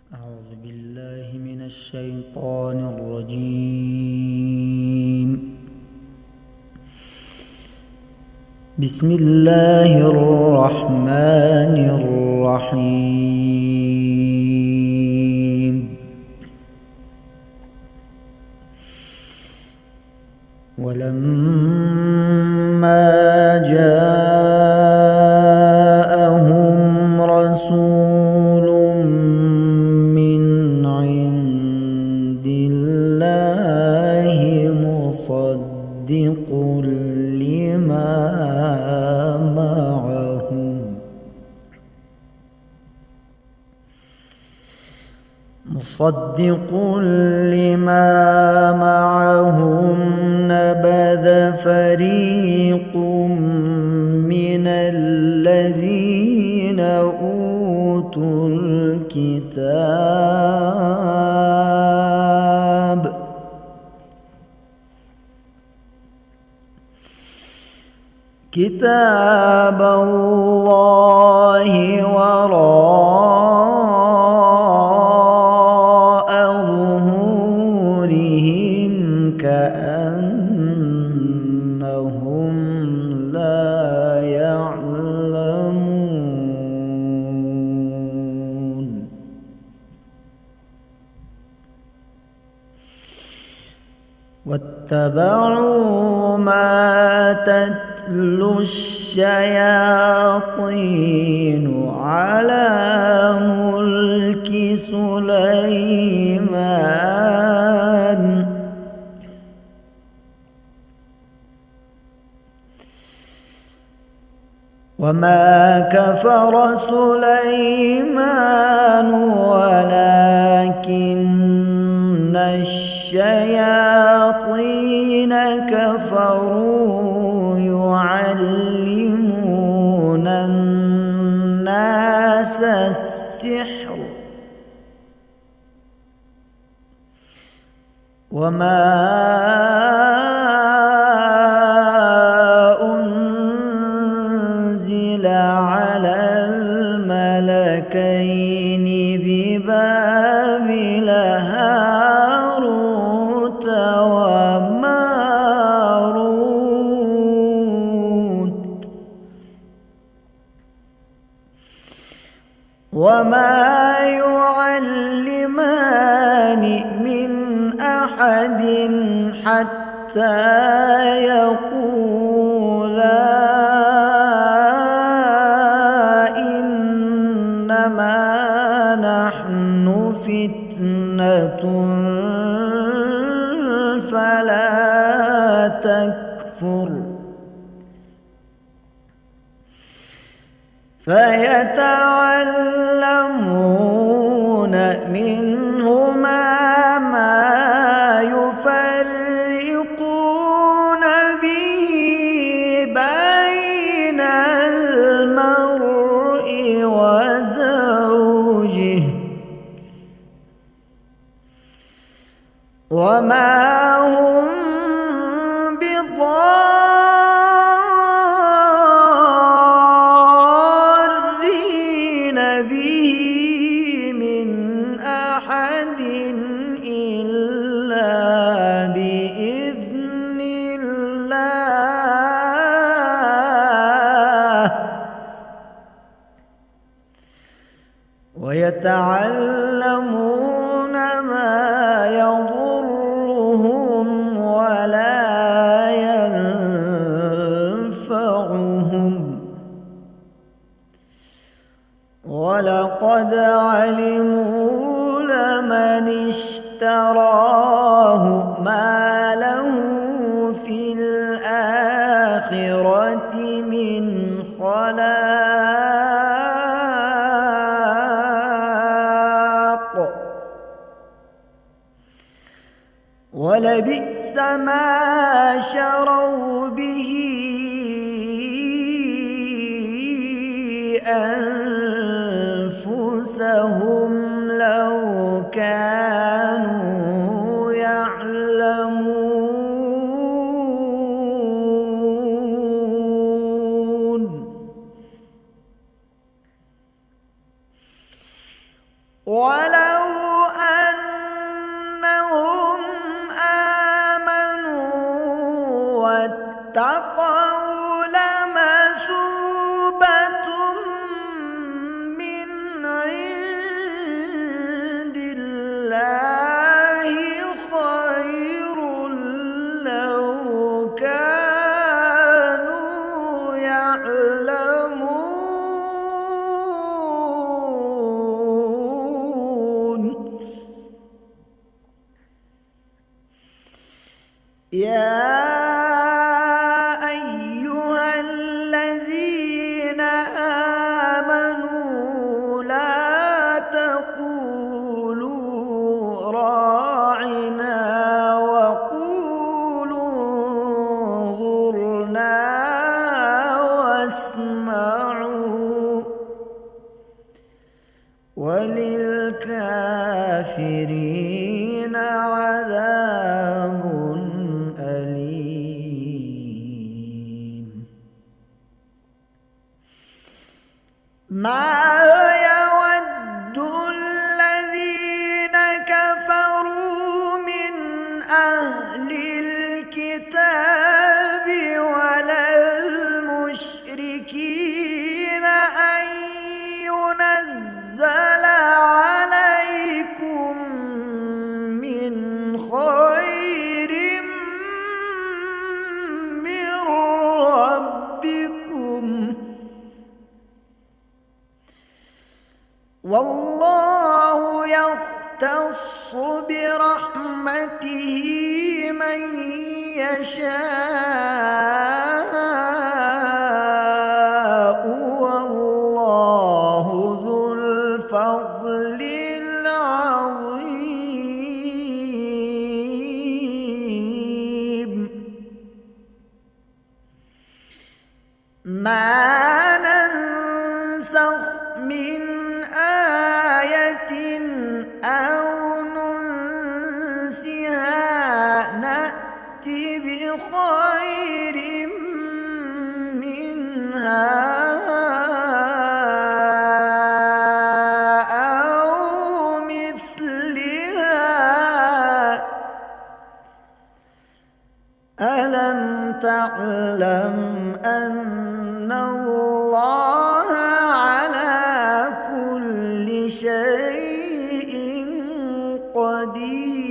أعوذ بالله من الشيطان الرجيم. بسم الله الرحمن الرحيم. ولما جاءهم رسول من عند الله مصدق لما معهم نبذ فريق من الذين أوتوا كتاب الله وراء ظهورهم كأنهم لا يعلمون. واتبعوا ما تتلو الشياطين على ملك سليمان وما كفر سليمان ولكن الشياطين كفروا يعلمون الناس السحر وما أنزل على الملكين ببابل هاروت وماروت وما يعلمان من أحد حتى يقولا إنما نحن فتنة فلا تكفر فيتعلمون منهما ما يفرقون به بين المرء وزوجه وما هم بضارين به من أحد إلا بإذن الله ويتعلمون ما يضرهم ولا ينفعهم ولقد علموا لمن اشتراه ما له في الآخرة من خلاق ولبئس ما شروا به أنفسهم لو كانوا يعلمون. ولو يا أيها الذين آمنوا لا تقولوا راعنا وقولوا انظرنا واسمعوا وللكافرين عذاب أليم. ما يود الذين كفروا من أهل الكتاب ولا المشركين أن ينزل عليكم من خير من ربكم والله يختص برحمته من يشاء والله ذو الفضل العظيم. ما ننسخ من آية أو ننسها نأتي بخير منها أو مثلها ألم تعلم أن الله على كل شيء قدير.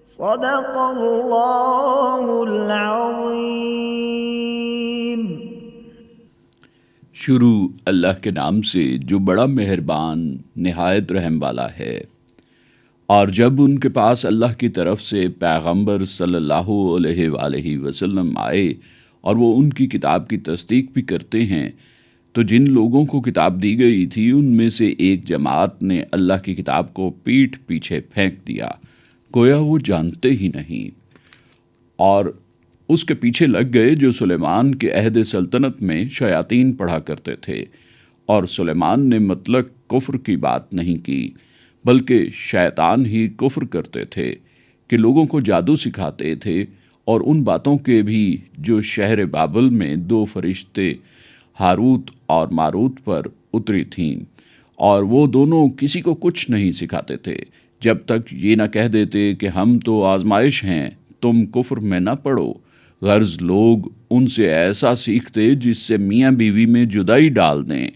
صدق الله العظيم. شروع اللہ کے نام سے جو بڑا مہربان نہایت رحم والا ہے۔ اور جب ان کے پاس اللہ کی طرف سے پیغمبر صلی اللہ علیہ وآلہ وسلم آئے اور وہ ان کی کتاب کی تصدیق بھی کرتے ہیں تو جن لوگوں کو کتاب دی گئی تھی ان میں سے ایک جماعت نے اللہ کی کتاب کو پیٹھ پیچھے پھینک دیا گویا وہ جانتے ہی نہیں، اور اس کے پیچھے لگ گئے جو سلیمان کے عہد سلطنت میں شیاطین پڑھا کرتے تھے، اور سلیمان نے مطلق کفر کی بات نہیں کی بلکہ شیطان ہی کفر کرتے تھے کہ لوگوں کو جادو سکھاتے تھے، اور ان باتوں کے بھی جو شہر بابل میں 2 فرشتے ہاروت اور ماروت پر اتری تھیں، اور وہ دونوں کسی کو کچھ نہیں سکھاتے تھے جب تک یہ نہ کہہ دیتے کہ ہم تو آزمائش ہیں، تم کفر میں نہ پڑو۔ غرض لوگ ان سے ایسا سیکھتے جس سے میاں بیوی میں جدائی ڈال دیں،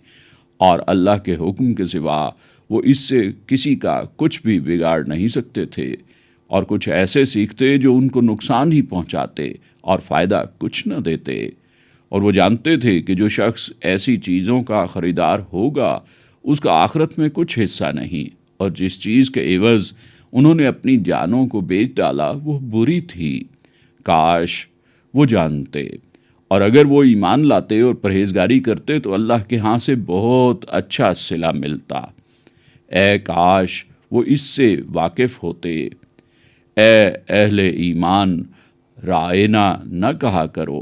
اور اللہ کے حکم کے سوا وہ اس سے کسی کا کچھ بھی بگاڑ نہیں سکتے تھے، اور کچھ ایسے سیکھتے جو ان کو نقصان ہی پہنچاتے اور فائدہ کچھ نہ دیتے، اور وہ جانتے تھے کہ جو شخص ایسی چیزوں کا خریدار ہوگا اس کا آخرت میں کچھ حصہ نہیں، اور جس چیز کے عوض انہوں نے اپنی جانوں کو بیچ ڈالا وہ بری تھی۔ کاش وہ جانتے، اور اگر وہ ایمان لاتے اور پرہیزگاری کرتے تو اللہ کے ہاں سے بہت اچھا صلہ ملتا۔ اے کاش وہ اس سے واقف ہوتے۔ اے اہل ایمان، رائنا نہ کہا کرو،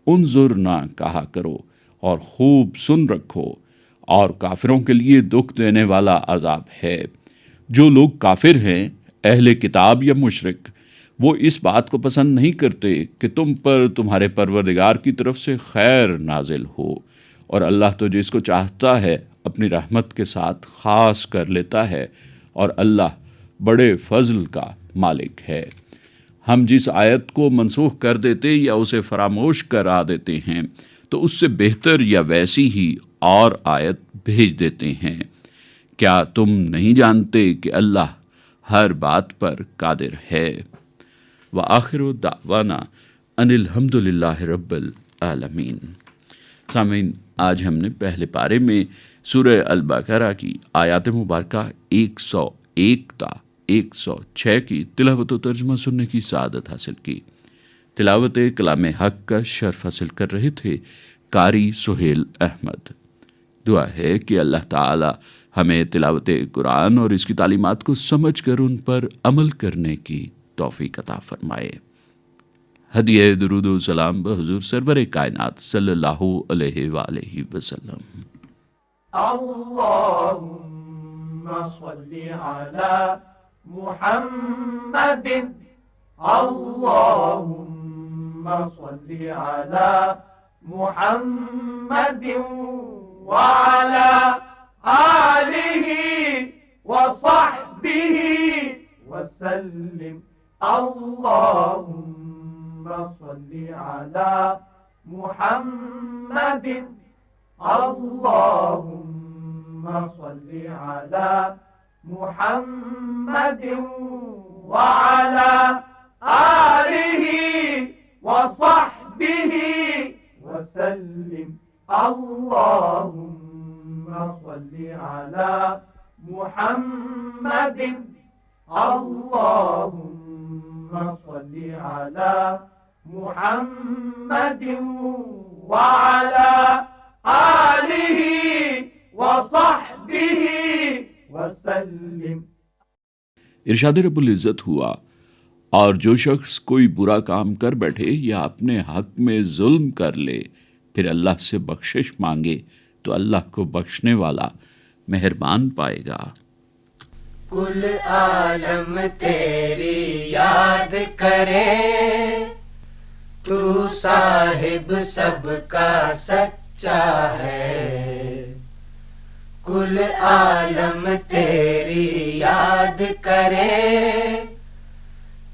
انظر نہ کہا کرو، اور خوب سن رکھو، اور کافروں کے لیے دکھ دینے والا عذاب ہے۔ جو لوگ کافر ہیں، اہل کتاب یا مشرک، وہ اس بات کو پسند نہیں کرتے کہ تم پر تمہارے پروردگار کی طرف سے خیر نازل ہو، اور اللہ تو جس کو چاہتا ہے اپنی رحمت کے ساتھ خاص کر لیتا ہے، اور اللہ بڑے فضل کا مالک ہے۔ ہم جس آیت کو منسوخ کر دیتے یا اسے فراموش کرا دیتے ہیں تو اس سے بہتر یا ویسی ہی اور آیت بھیج دیتے ہیں۔ کیا تم نہیں جانتے کہ اللہ ہر بات پر قادر ہے؟ وآخر دعوانا ان الحمد للہ رب العالمین۔ سامعین، آج ہم نے پہلے پارے میں سورہ البقرہ کی آیات مبارکہ 101 تا 106 کی تلاوت و ترجمہ سننے کی سعادت حاصل کی۔ تلاوت کلام حق کا شرف حاصل کر رہے تھے قاری سہیل احمد۔ دعا ہے کہ اللہ تعالی ہمیں تلاوت قرآن اور اس کی تعلیمات کو سمجھ کر ان پر عمل کرنے کی توفیق عطا فرمائے۔ ہدیہ درود و سلام بحضور سرور کائنات صلی اللہ علیہ وآلہ وسلم۔ اللہم صلی علی محمد، اللہم صلی علی محمد وعلی آلہ وصحبہ وسلم۔ اللہم صلی علی محمد، اللہم صلی علی محمد وعلی آلہ وصحبہ وسلم۔ اللہم صلی علی محمد، اللہم صلی علی محمد وعلی آلہ وصحبہ وسلم۔ ارشاد رب العزت ہوا، اور جو شخص کوئی برا کام کر بیٹھے یا اپنے حق میں ظلم کر لے پھر اللہ سے بخشش مانگے تو اللہ کو بخشنے والا مہربان پائے گا۔ کل عالم تیری یاد کرے، تو صاحب سب کا سچا ہے۔ کل عالم تیری یاد کرے،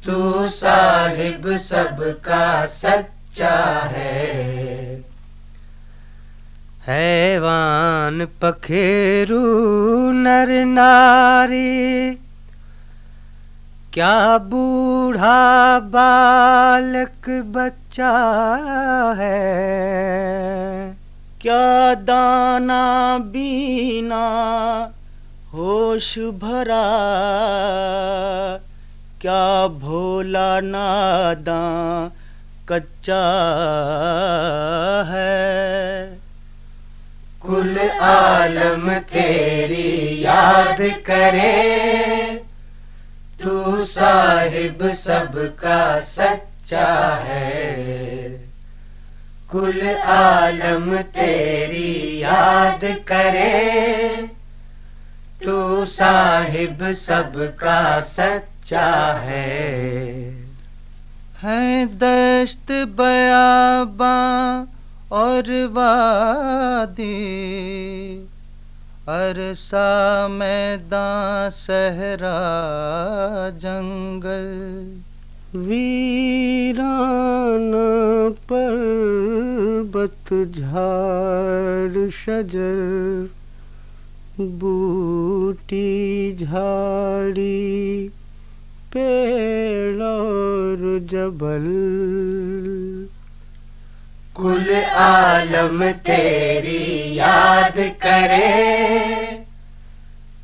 تو صاحب سب کا سچا ہے۔ حیوان پکھیرو نر ناری، کیا بوڑھا بالک بچہ ہے، کیا دانا بینا ہوش بھرا، کیا بھولا ناداں کچا ہے۔ کل عالم تیری یاد کرے، تو صاحب سب کا سچا ہے۔ کل عالم تیری یاد کرے، تو صاحب سب کا سچا ہے۔ ہیں دشت بیاباں اور وادی، عرصہ میدان صحرا جنگل، ویرانہ پربت جھاڑ شجر، بوٹی جھاڑی پیڑ اور جبل۔ کل عالم تیری یاد کرے،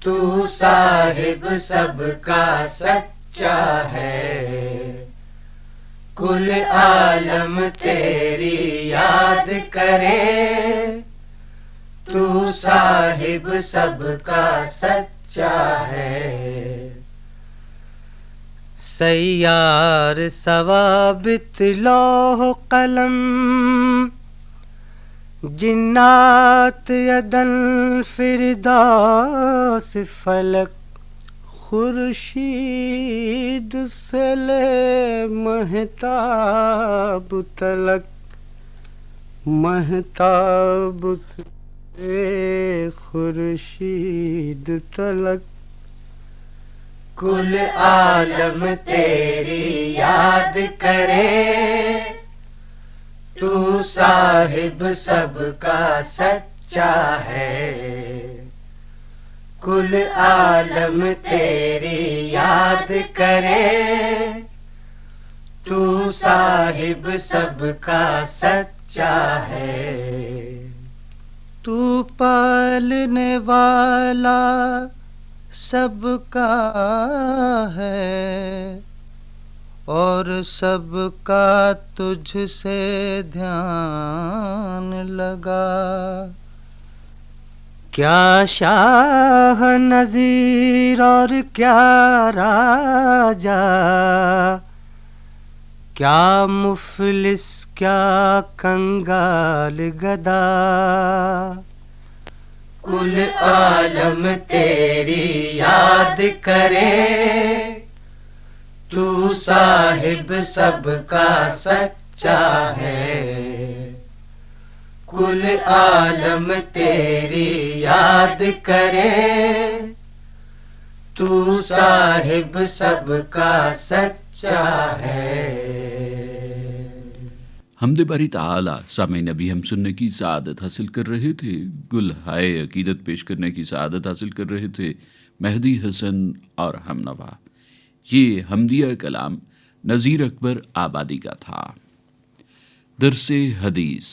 تو صاحب سب کا سچا ہے۔ کل عالم تیری یاد کرے، تو صاحب سب کا سچا ہے۔ سیار ثوابت لوح قلم، جنات عدن فردوس فلک، خورشید سے لے مہتاب تلک، مہتاب سے خورشید تلک۔ کل عالم تیری یاد کرے، تو صاحب سب کا سچا ہے۔ کل عالم تیری یاد کرے، تو صاحب سب کا سچا ہے۔ تو پالنے والا سب کا ہے اور سب کا تجھ سے دھیان لگا. کیا شاہ نذیر اور کیا راجا، کیا مفلس کیا کنگال گدا، کل عالم تیری یاد کرے، تو صاحب سب کا سچا ہے. کل عالم تیری یاد کرے، تو صاحب سب کا سچا ہے. حمد باری تعالی. سامعین ابھی ہم سننے کی سعادت حاصل کر رہے تھے، گل ہائے عقیدت پیش کرنے کی سعادت حاصل کر رہے تھے مہدی حسن اور ہم نوا. یہ حمدیہ کلام نذیر اکبر آبادی کا تھا. درس حدیث.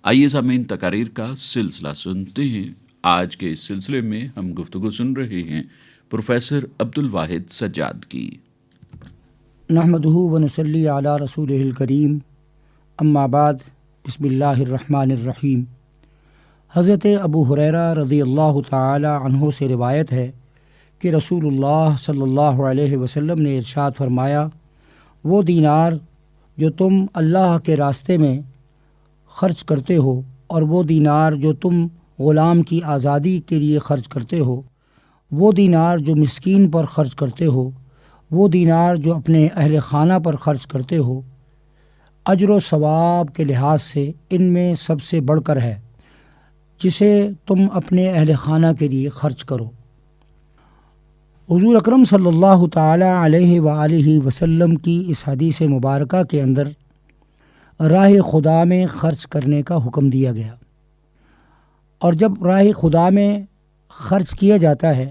آئیے سامعین تقاریر کا سلسلہ سنتے ہیں. آج کے اس سلسلے میں ہم گفتگو سن رہے ہیں پروفیسر عبد الواحد سجاد کی. نحمدہ ونصلی علی رسولہ الکریم، اما بعد، بسم اللہ الرحمن الرحیم. حضرت ابو ہریرہ رضی اللہ تعالی عنہ سے روایت ہے کہ رسول اللہ صلی اللہ علیہ وسلم نے ارشاد فرمایا، وہ دینار جو تم اللہ کے راستے میں خرچ کرتے ہو اور وہ دینار جو تم غلام کی آزادی کے لیے خرچ کرتے ہو، وہ دینار جو مسکین پر خرچ کرتے ہو، وہ دینار جو اپنے اہل خانہ پر خرچ کرتے ہو، اجر و ثواب کے لحاظ سے ان میں سب سے بڑھ کر ہے جسے تم اپنے اہل خانہ کے لیے خرچ کرو. حضور اکرم صلی اللہ تعالی علیہ وآلہ وسلم کی اس حدیث مبارکہ کے اندر راہ خدا میں خرچ کرنے کا حکم دیا گیا. اور جب راہ خدا میں خرچ کیا جاتا ہے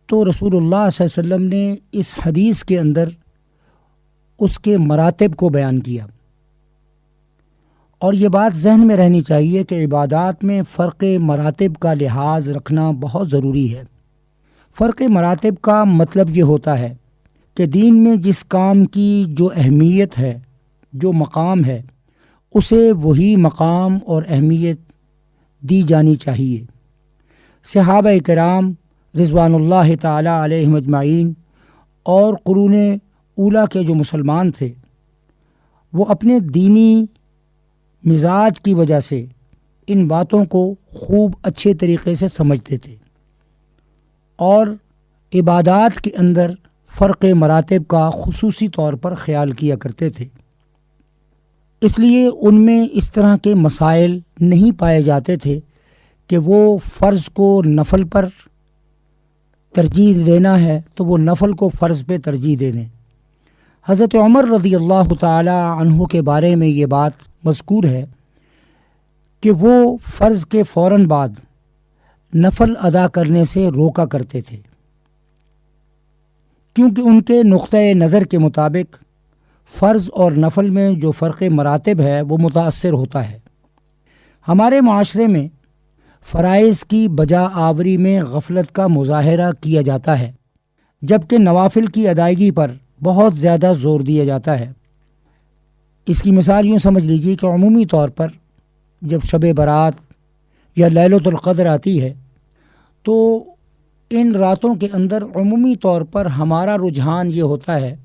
تو رسول اللہ صلی اللہ علیہ وسلم نے اس حدیث کے اندر اس کے مراتب کو بیان کیا. اور یہ بات ذہن میں رہنی چاہیے کہ عبادات میں فرق مراتب کا لحاظ رکھنا بہت ضروری ہے. فرق مراتب کا مطلب یہ ہوتا ہے کہ دین میں جس کام کی جو اہمیت ہے، جو مقام ہے، اسے وہی مقام اور اہمیت دی جانی چاہیے. صحابہ کرام رضوان اللہ تعالی علیہم اجمعین اور قرون اولیٰ کے جو مسلمان تھے، وہ اپنے دینی مزاج کی وجہ سے ان باتوں کو خوب اچھے طریقے سے سمجھتے تھے اور عبادات کے اندر فرق مراتب کا خصوصی طور پر خیال کیا کرتے تھے. اس لیے ان میں اس طرح کے مسائل نہیں پائے جاتے تھے کہ وہ فرض کو نفل پر ترجیح دینا ہے تو وہ نفل کو فرض پہ ترجیح دے دیں. حضرت عمر رضی اللہ تعالی عنہ کے بارے میں یہ بات مذکور ہے کہ وہ فرض کے فوراً بعد نفل ادا کرنے سے روکا کرتے تھے، کیونکہ ان کے نقطۂ نظر کے مطابق فرض اور نفل میں جو فرق مراتب ہے وہ متاثر ہوتا ہے. ہمارے معاشرے میں فرائض کی بجا آوری میں غفلت کا مظاہرہ کیا جاتا ہے، جبکہ نوافل کی ادائیگی پر بہت زیادہ زور دیا جاتا ہے. اس کی مثال یوں سمجھ لیجیے کہ عمومی طور پر جب شب برات یا لیلۃ القدر آتی ہے تو ان راتوں کے اندر عمومی طور پر ہمارا رجحان یہ ہوتا ہے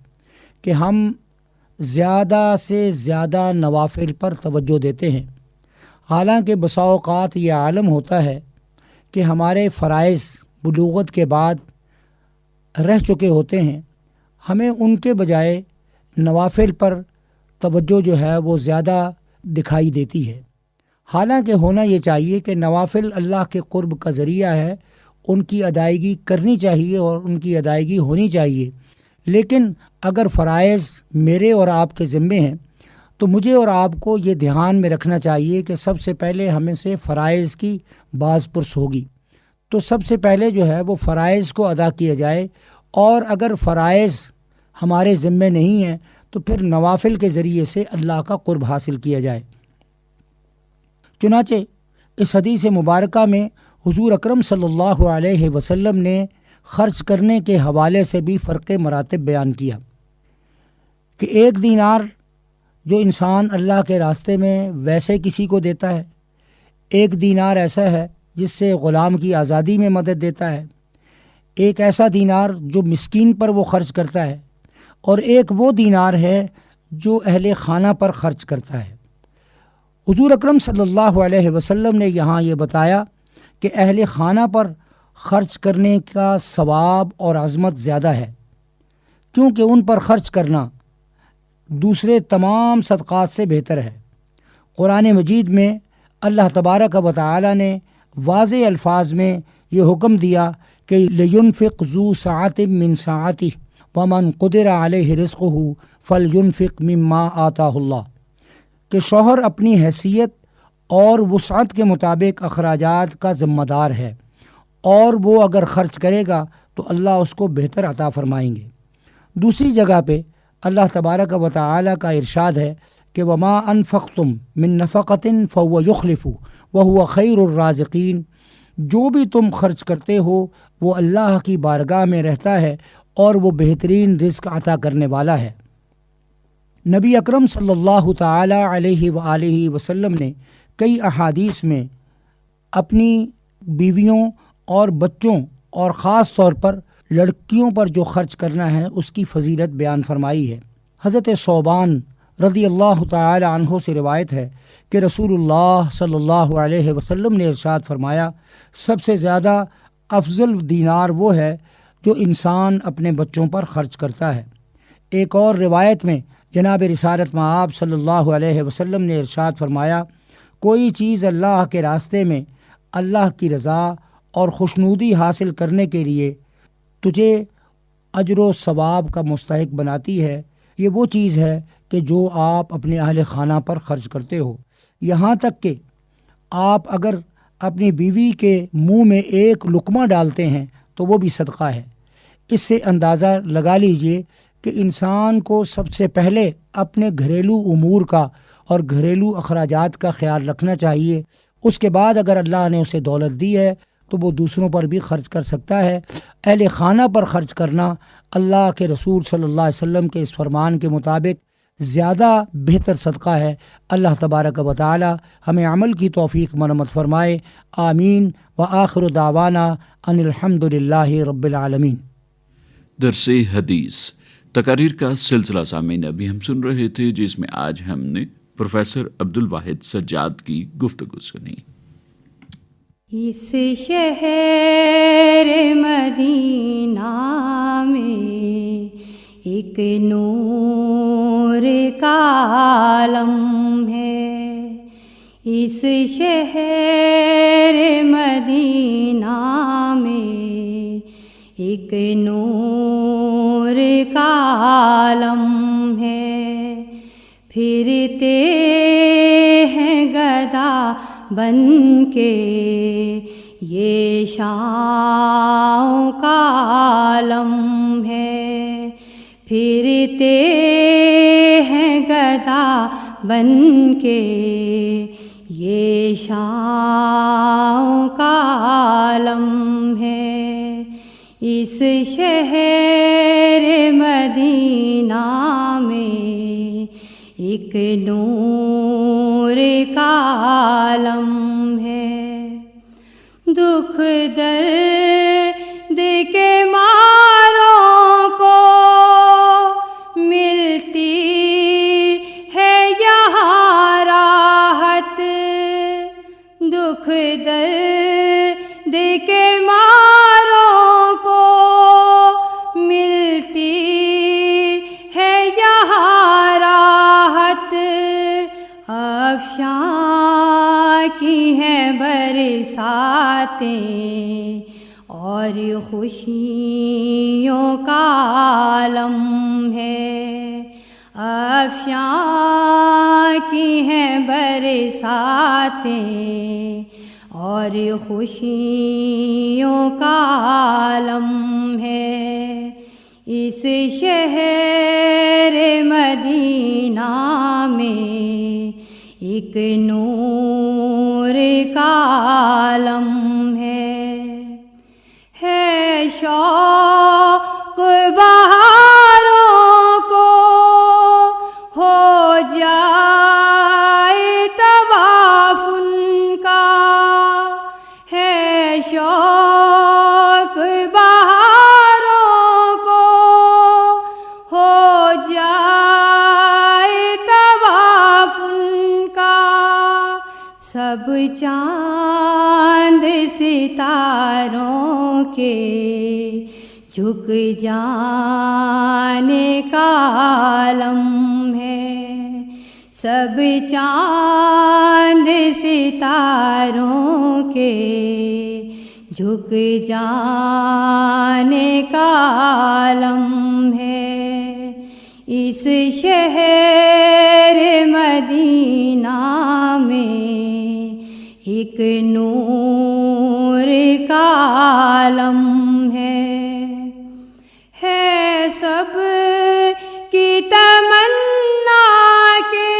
کہ ہم زیادہ سے زیادہ نوافل پر توجہ دیتے ہیں. حالانکہ بسا اوقات یہ عالم ہوتا ہے کہ ہمارے فرائض بلوغت کے بعد رہ چکے ہوتے ہیں، ہمیں ان کے بجائے نوافل پر توجہ جو ہے وہ زیادہ دکھائی دیتی ہے. حالانکہ ہونا یہ چاہیے کہ نوافل اللہ کے قرب کا ذریعہ ہے، ان کی ادائیگی کرنی چاہیے اور ان کی ادائیگی ہونی چاہیے. لیکن اگر فرائض میرے اور آپ کے ذمے ہیں تو مجھے اور آپ کو یہ دھیان میں رکھنا چاہیے کہ سب سے پہلے ہمیں سے فرائض کی باز پرس ہوگی، تو سب سے پہلے جو ہے وہ فرائض کو ادا کیا جائے. اور اگر فرائض ہمارے ذمے نہیں ہیں تو پھر نوافل کے ذریعے سے اللہ کا قرب حاصل کیا جائے. چنانچہ اس حدیث مبارکہ میں حضور اکرم صلی اللہ علیہ وسلم نے خرچ کرنے کے حوالے سے بھی فرق مراتب بیان کیا کہ 1 دینار جو انسان اللہ کے راستے میں ویسے کسی کو دیتا ہے، 1 دینار ایسا ہے جس سے غلام کی آزادی میں مدد دیتا ہے، 1 ایسا دینار جو مسکین پر وہ خرچ کرتا ہے، اور 1 وہ دینار ہے جو اہل خانہ پر خرچ کرتا ہے۔ حضور اکرم صلی اللہ علیہ وسلم نے یہاں یہ بتایا کہ اہل خانہ پر خرچ کرنے کا ثواب اور عظمت زیادہ ہے، کیونکہ ان پر خرچ کرنا دوسرے تمام صدقات سے بہتر ہے۔ قرآن مجید میں اللہ تبارک و تعالی نے واضح الفاظ میں یہ حکم دیا کہ لینفق ذو سعۃ من سعتہ ومن قدر علیہ رزقہ فلینفق مما آتاہ اللہ، کہ شوہر اپنی حیثیت اور وسعت کے مطابق اخراجات کا ذمہ دار ہے، اور وہ اگر خرچ کرے گا تو اللہ اس کو بہتر عطا فرمائیں گے۔ دوسری جگہ پہ اللہ تبارک و تعالی کا ارشاد ہے کہ وما انفقتم من نفقۃ فهو یخلف وهو خیر الرازقین، جو بھی تم خرچ کرتے ہو وہ اللہ کی بارگاہ میں رہتا ہے اور وہ بہترین رزق عطا کرنے والا ہے۔ نبی اکرم صلی اللہ تعالی علیہ وآلہ وسلم نے کئی احادیث میں اپنی بیویوں اور بچوں اور خاص طور پر لڑکیوں پر جو خرچ کرنا ہے اس کی فضیلت بیان فرمائی ہے۔ حضرت ثوبان رضی اللہ تعالی عنہ سے روایت ہے کہ رسول اللہ صلی اللہ علیہ وسلم نے ارشاد فرمایا، سب سے زیادہ افضل دینار وہ ہے جو انسان اپنے بچوں پر خرچ کرتا ہے۔ ایک اور روایت میں جناب رسالت مآب صلی اللہ علیہ وسلم نے ارشاد فرمایا، کوئی چیز اللہ کے راستے میں اللہ کی رضا اور خوشنودی حاصل کرنے کے لیے تجھے اجر و ثواب کا مستحق بناتی ہے، یہ وہ چیز ہے کہ جو آپ اپنے اہل خانہ پر خرچ کرتے ہو، یہاں تک کہ آپ اگر اپنی بیوی کے منہ میں 1 لقمہ ڈالتے ہیں تو وہ بھی صدقہ ہے۔ اس سے اندازہ لگا لیجئے کہ انسان کو سب سے پہلے اپنے گھریلو امور کا اور گھریلو اخراجات کا خیال رکھنا چاہیے، اس کے بعد اگر اللہ نے اسے دولت دی ہے تو وہ دوسروں پر بھی خرچ کر سکتا ہے۔ اہل خانہ پر خرچ کرنا اللہ کے رسول صلی اللہ علیہ وسلم کے اس فرمان کے مطابق زیادہ بہتر صدقہ ہے۔ اللہ تبارک و تعالی ہمیں عمل کی توفیق مرحمت فرمائے، آمین۔ وآخر دعوانا ان الحمد للہ رب العالمین۔ درس حدیث تقاریر کا سلسلہ سامعین ابھی ہم سن رہے تھے، جس میں آج ہم نے پروفیسر عبدالواحد سجاد کی گفتگو سنی۔ اس شہر مدینہ میں ایک نور کا عالم ہے، اس شہر مدینہ میں ایک نور کا عالم ہے، پھرتے ہیں گدا بن کے یہ شاہوں کا عالم ہے، پھرتے ہیں گدا بن کے یہ شاہوں کا عالم ہے، اس شہر مدینہ میں ایک نور کا عالم ہے، دکھ درد کے ماروں کو ملتی ہے یہاں راحت، دکھ درد کے ماروں کو ملتی ہے یہاں راحت، افشاں کی ہیں برساتیں اور خوشیوں کا عالم ہے، افشاں کی ہیں برساتیں اور خوشیوں کا عالم ہے، اس شہر مدینہ میں ایک نور کا عالم ہے۔ ستاروں کے جھک جانے کا عالم ہے، سب چاند ستاروں کے جھک جانے کا عالم ہے، اس شہر مدینہ میں ایک نور کا عالم ہے سب کی تمنا کے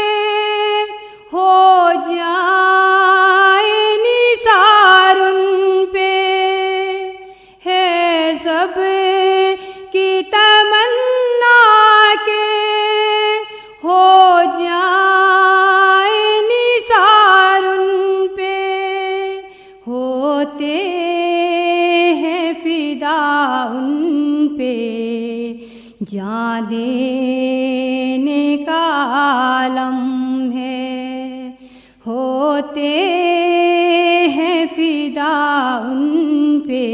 ہو جائے نثار ان پہ، ہے سب کی تمنا کے ہو جائے نثار ان پہ، ہوتے ہیں فدا ان پہ جان دینے کا عالم ہے، ہوتے ہیں فدا ان پہ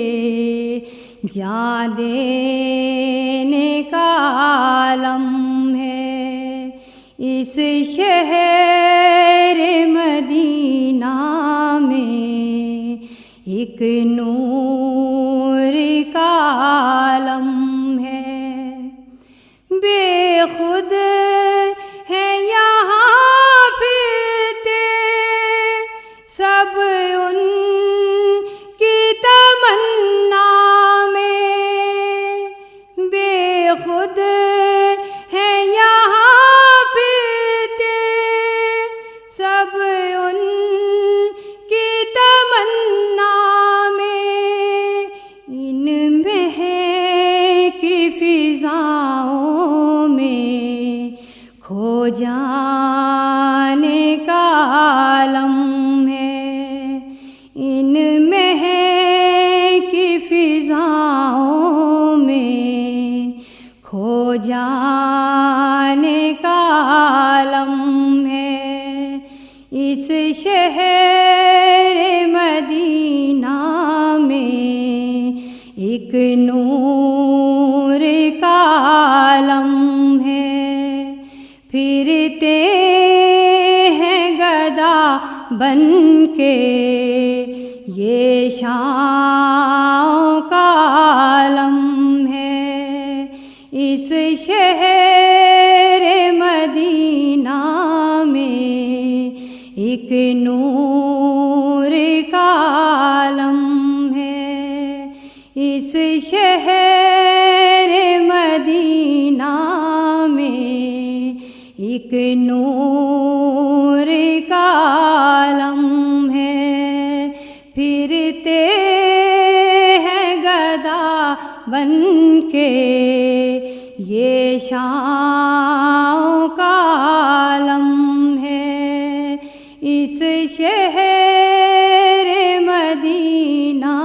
جان دینے کا عالم ہے، اس شہر مدینہ میں ایک نور کا عالم ہے، بے خود ہے یہاں پھرتے سب ان کی تمنا میں، بے خود ہے یہاں پھرتے سب ان کی تمنا میں، ان مہکی فضاؤں میں کھو جانے کا عالم ہے، ان مہکی فضاؤں میں کھو جانے کا عالم ہے، اس شہر مدینہ میں ایک نور کا عالم ہے، پھرتے ہیں گدا بن کے یہ شاؤں کا عالم ہے، اس شہر مدینہ میں ایک نور کا عالم ہے، اس شہر مدینہ میں ایک نور کا عالم ہے، پھرتے ہیں گدا بن کے یہ شاؤں کا عالم ہے، اس شہر مدینہ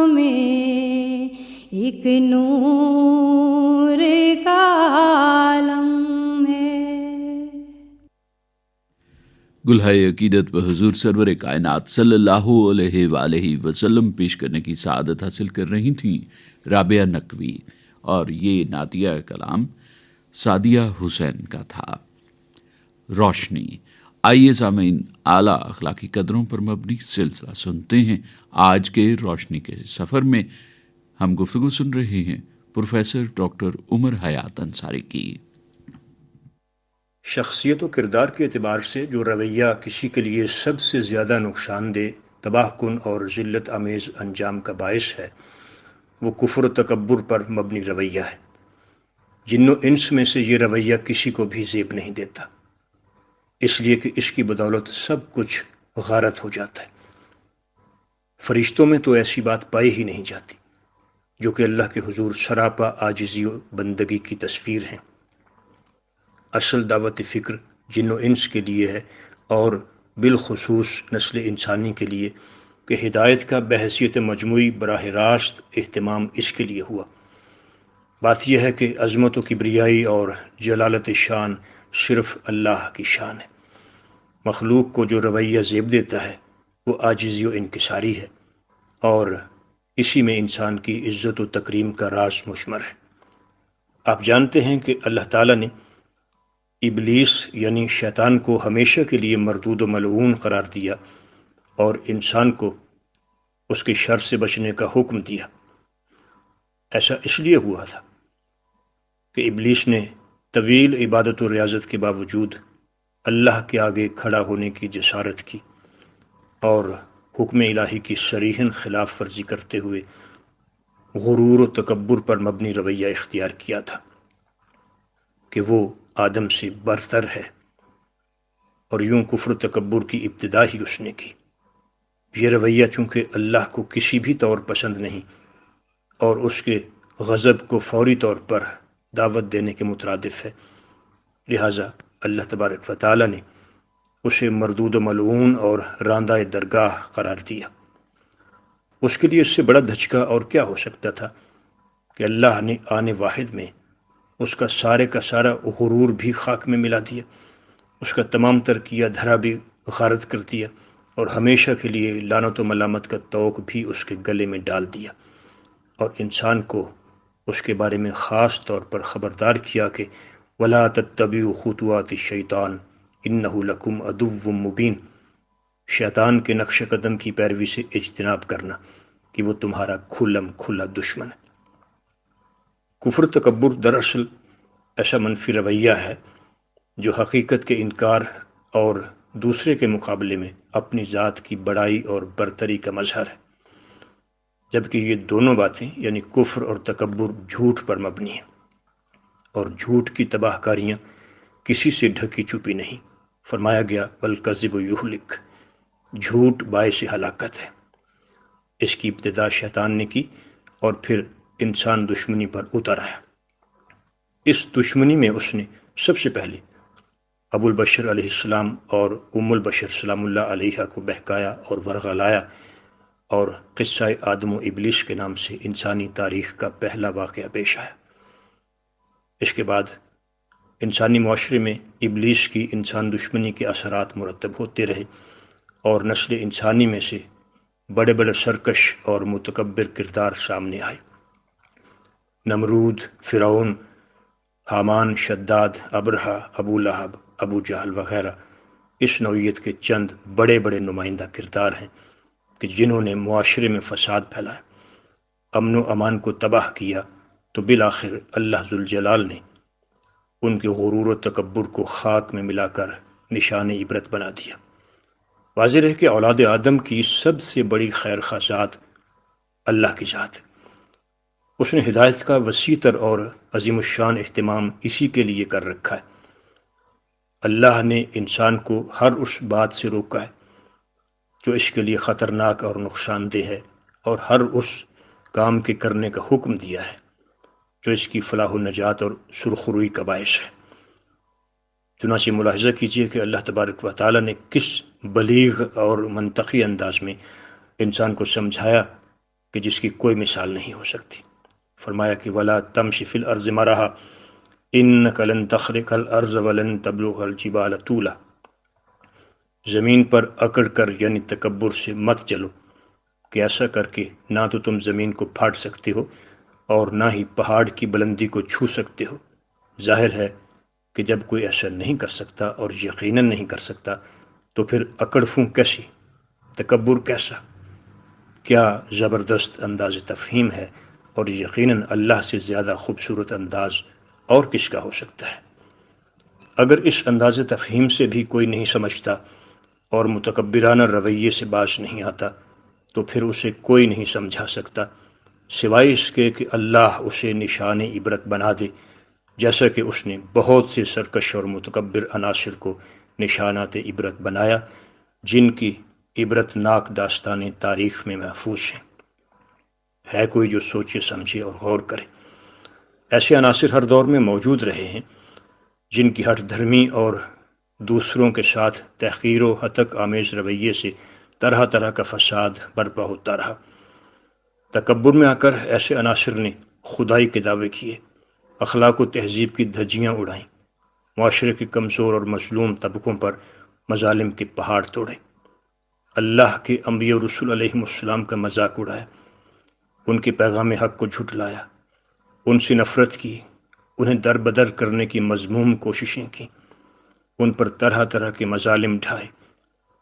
میں ایک نور کا عالم ہے۔ گلہائے عقیدت و حضور سرور کائنات صلی اللہ علیہ وآلہ وسلم پیش کرنے کی سعادت حاصل کر رہی تھیں رابعہ نقوی، اور یہ نعتیہ کلام سعدیہ حسین کا تھا۔ روشنی، آئیے سامعین اعلیٰ اخلاقی قدروں پر مبنی سلسلہ سنتے ہیں۔ آج کے روشنی کے سفر میں ہم گفتگو سن رہے ہیں پروفیسر ڈاکٹر عمر حیات انصاری کی۔ شخصیت و کردار کے اعتبار سے جو رویہ کسی کے لیے سب سے زیادہ نقصان دہ، تباہ کن اور ذلت آمیز انجام کا باعث ہے، وہ کفر و تکبر پر مبنی رویہ ہے۔ جن و انس میں سے یہ رویہ کسی کو بھی زیب نہیں دیتا، اس لیے کہ اس کی بدولت سب کچھ غارت ہو جاتا ہے۔ فرشتوں میں تو ایسی بات پائی ہی نہیں جاتی، جو کہ اللہ کے حضور سراپا عاجزی و بندگی کی تصویر ہیں۔ اصل دعوت فکر جن و انس کے لیے ہے، اور بالخصوص نسل انسانی کے لیے، کہ ہدایت کا بحیثیت مجموعی براہ راست اہتمام اس کے لیے ہوا۔ بات یہ ہے کہ عظمت و کبریائی اور جلالت شان صرف اللہ کی شان ہے۔ مخلوق کو جو رویہ زیب دیتا ہے وہ عاجزی و انکساری ہے۔ اور اسی میں انسان کی عزت و تکریم کا راز مشمر ہے۔ آپ جانتے ہیں کہ اللہ تعالیٰ نے ابلیس یعنی شیطان کو ہمیشہ کے لیے مردود و ملعون قرار دیا اور انسان کو اس کے شر سے بچنے کا حکم دیا۔ ایسا اس لیے ہوا تھا کہ ابلیس نے طویل عبادت و ریاضت کے باوجود اللہ کے آگے کھڑا ہونے کی جسارت کی اور حکم الہی کی صریحاً خلاف ورزی کرتے ہوئے غرور و تکبر پر مبنی رویہ اختیار کیا تھا کہ وہ آدم سے برتر ہے، اور یوں کفر و تکبر کی ابتدا ہی اس نے کی۔ یہ رویہ چونکہ اللہ کو کسی بھی طور پسند نہیں اور اس کے غضب کو فوری طور پر دعوت دینے کے مترادف ہے، لہٰذا اللہ تبارک و تعالیٰ نے اسے مردود و ملعون اور راندہ درگاہ قرار دیا۔ اس کے لیے اس سے بڑا دھچکا اور کیا ہو سکتا تھا کہ اللہ نے آنے واحد میں اس کا سارا غرور بھی خاک میں ملا دیا، اس کا تمام تر کیا دھرا بھی غارت کر دیا، اور ہمیشہ کے لیے لعنت و ملامت کا طوق بھی اس کے گلے میں ڈال دیا، اور انسان کو اس کے بارے میں خاص طور پر خبردار کیا کہ وَلَا تَتَّبِعُوا خُطُوَاتِ الشَّيْطَانِ إِنَّهُ لَكُمْ عَدُوٌّ مُّبِينٌ، شیطان کے نقش قدم کی پیروی سے اجتناب کرنا کہ وہ تمہارا کھلم کھلا دشمن ہے۔ کفر تکبر دراصل ایسا منفی رویہ ہے جو حقیقت کے انکار اور دوسرے کے مقابلے میں اپنی ذات کی بڑائی اور برتری کا مظہر ہے، جبکہ یہ دونوں باتیں یعنی کفر اور تکبر جھوٹ پر مبنی ہیں، اور جھوٹ کی تباہ کاریاں کسی سے ڈھکی چھپی نہیں۔ فرمایا گیا والکذب یہلک، جھوٹ باعث ہلاکت ہے۔ اس کی ابتدا شیطان نے کی اور پھر انسان دشمنی پر اتر آیا۔ اس دشمنی میں اس نے سب سے پہلے ابو البشر علیہ السلام اور ام البشر سلام اللہ علیہ کو بہکایا اور ورغلایا، اور قصہ آدم و ابلیس کے نام سے انسانی تاریخ کا پہلا واقعہ پیش آیا۔ اس کے بعد انسانی معاشرے میں ابلیس کی انسان دشمنی کے اثرات مرتب ہوتے رہے، اور نسل انسانی میں سے بڑے بڑے سرکش اور متکبر کردار سامنے آئے۔ نمرود، فرعون، حامان، شداد، ابرہہ، ابو لہب، ابو جہل وغیرہ اس نوعیت کے چند بڑے بڑے نمائندہ کردار ہیں کہ جنہوں نے معاشرے میں فساد پھیلایا، امن و امان کو تباہ کیا، تو بالآخر اللہ ذوالجلال نے ان کے غرور و تکبر کو خاک میں ملا کر نشان عبرت بنا دیا۔ واضح ہے کہ اولاد آدم کی سب سے بڑی خیر خواہ ذات اللہ کی ذات ہے۔ اس نے ہدایت کا وسیع تر اور عظیم الشان اہتمام اسی کے لیے کر رکھا ہے۔ اللہ نے انسان کو ہر اس بات سے روکا ہے جو اس کے لیے خطرناک اور نقصان دہ ہے، اور ہر اس کام کے کرنے کا حکم دیا ہے جو اس کی فلاح و نجات اور سرخروئی کا باعث ہے۔ چنانچہ ملاحظہ کیجئے کہ اللہ تبارک و تعالیٰ نے کس بلیغ اور منطقی انداز میں انسان کو سمجھایا کہ جس کی کوئی مثال نہیں ہو سکتی۔ فرمایا کہ وَلَا تَمْشِ فِي الْأَرْضِ مَرَحًا إِنَّكَ لَن تَخْرِقَ الْأَرْضَ وَلَن تَبْلُغَ الْجِبَالَ طُولًا، زمین پر اکڑ کر یعنی تکبر سے مت چلو کہ ایسا کر کے نہ تو تم زمین کو پھاڑ سکتے ہو اور نہ ہی پہاڑ کی بلندی کو چھو سکتے ہو۔ ظاہر ہے کہ جب کوئی ایسا نہیں کر سکتا اور یقیناً نہیں کر سکتا تو پھر اکڑ فوں کیسی، تکبر کیسا؟ کیا زبردست انداز تفہیم ہے، اور یقیناً اللہ سے زیادہ خوبصورت انداز اور کس کا ہو سکتا ہے؟ اگر اس انداز تفہیم سے بھی کوئی نہیں سمجھتا اور متکبرانہ رویے سے باز نہیں آتا تو پھر اسے کوئی نہیں سمجھا سکتا سوائے اس کے کہ اللہ اسے نشان عبرت بنا دے، جیسا کہ اس نے بہت سے سرکش اور متکبر عناصر کو نشانات عبرت بنایا جن کی عبرت ناک داستانیں تاریخ میں محفوظ ہیں۔ ہے کوئی جو سوچے سمجھے اور غور کرے؟ ایسے عناصر ہر دور میں موجود رہے ہیں جن کی ہٹ دھرمی اور دوسروں کے ساتھ تحقیر و ہتک آمیز رویے سے طرح طرح کا فساد برپا ہوتا رہا۔ تکبر میں آ کر ایسے عناصر نے خدائی کے دعوے کیے، اخلاق و تہذیب کی دھجیاں اڑائیں، معاشرے کے کمزور اور مظلوم طبقوں پر مظالم کے پہاڑ توڑے۔ اللہ کے انبیاء و رسول علیہ السلام کا مذاق اڑایا، ان کے پیغام حق کو جھٹلایا، ان سے نفرت کی، انہیں در بدر کرنے کی مذموم کوششیں کی، ان پر طرح طرح کے مظالم ڈھائے،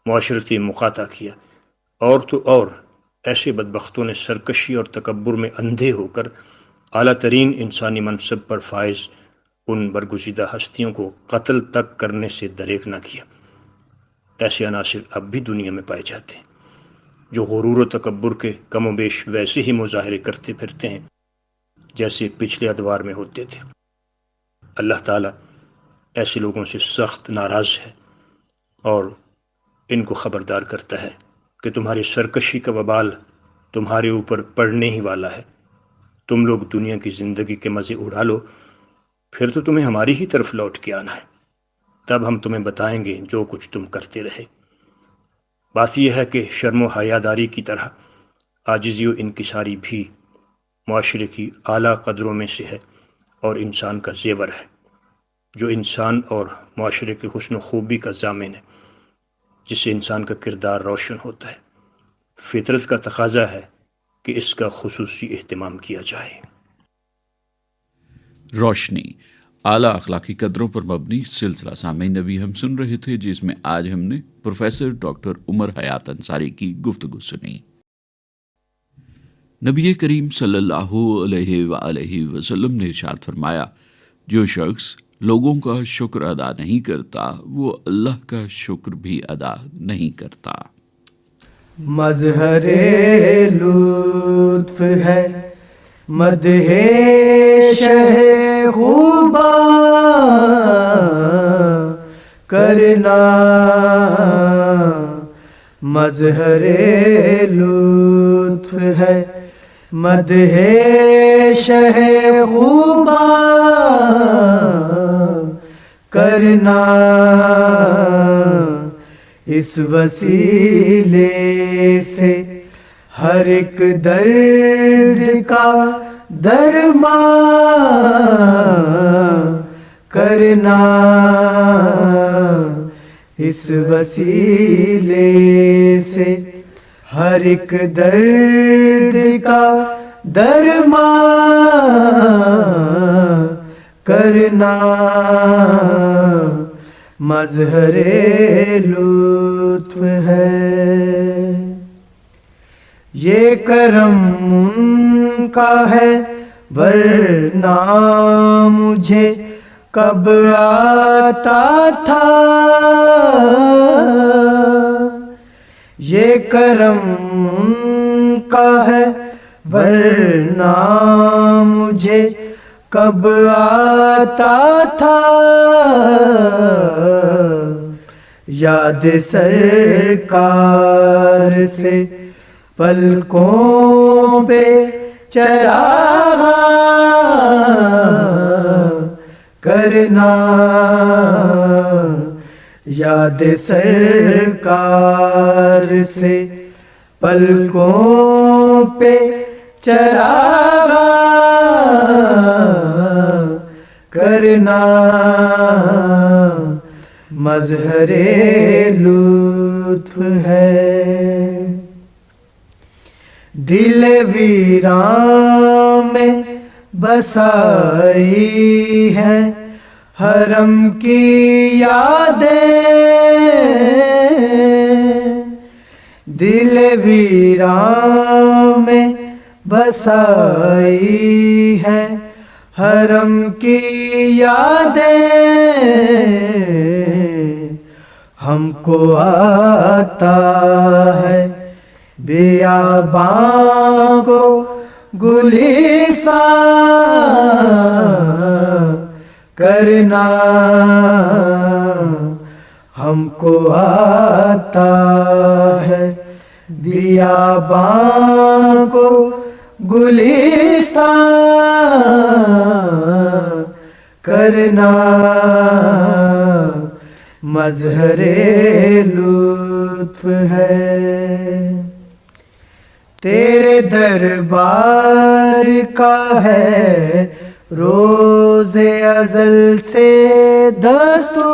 معاشرتی مقاطع کیا، اور تو اور ایسے بدبختوں نے سرکشی اور تکبر میں اندھے ہو کر اعلیٰ ترین انسانی منصب پر فائز ان برگزیدہ ہستیوں کو قتل تک کرنے سے دریغ نہ کیا۔ ایسے عناصر اب بھی دنیا میں پائے جاتے ہیں جو غرور و تکبر کے کم و بیش ویسے ہی مظاہرے کرتے پھرتے ہیں جیسے پچھلے ادوار میں ہوتے تھے۔ اللہ تعالیٰ ایسے لوگوں سے سخت ناراض ہے اور ان کو خبردار کرتا ہے کہ تمہاری سرکشی کا وبال تمہارے اوپر پڑنے ہی والا ہے۔ تم لوگ دنیا کی زندگی کے مزے اڑا لو، پھر تو تمہیں ہماری ہی طرف لوٹ کے آنا ہے، تب ہم تمہیں بتائیں گے جو کچھ تم کرتے رہے۔ بات یہ ہے کہ شرم و حیاداری کی طرح عاجزی و انکساری بھی معاشرے کی اعلیٰ قدروں میں سے ہے اور انسان کا زیور ہے، جو انسان اور معاشرے کے حسن و خوبی کا ضامن ہے، جس سے انسان کا کردار روشن ہوتا ہے۔ فطرت کا تقاضا ہے کہ اس کا خصوصی اہتمام کیا جائے۔ روشنی اعلیٰ اخلاقی قدروں پر مبنی سلسلہ سامعین نبی ہم سن رہے تھے، جس میں آج ہم نے پروفیسر ڈاکٹر عمر حیات انصاری کی گفتگو سنی۔ نبی کریم صلی اللہ علیہ وآلہ وسلم نے ارشاد فرمایا، جو شخص لوگوں کا شکر ادا نہیں کرتا وہ اللہ کا شکر بھی ادا نہیں کرتا۔ مظہر لطف ہے مدح شہ خوباں کرنا، مظہر لطف ہے مدح شہ خوباں کرنا، اس وسیلے سے ہر ایک درد کا درمان کرنا، اس وسیلے سے ہر ایک درد کا درمان کرنا، مظہر لطف ہے۔ یہ کرم ان کا ہے ورنہ مجھے کب آتا تھا، یہ کرم ان کا ہے ورنہ مجھے کب آتا تھا، یاد سرکار سے پلکوں پہ چراغ کرنا، یاد سرکار سے پلکوں پہ چراغ کرنا، مظہر لطف ہے۔ دل ویران میں بسائی ہے حرم کی یادیں، دل ویران میں بسائی ہے حرم کی یادیں، ہم کو آتا ہے بیاباں کو گلیستان کرنا، ہم کو آتا ہے بیاباں کو گلیستان کرنا، مظہر لطف ہے۔ تیرے دربار کا ہے روز ازل سے دستور،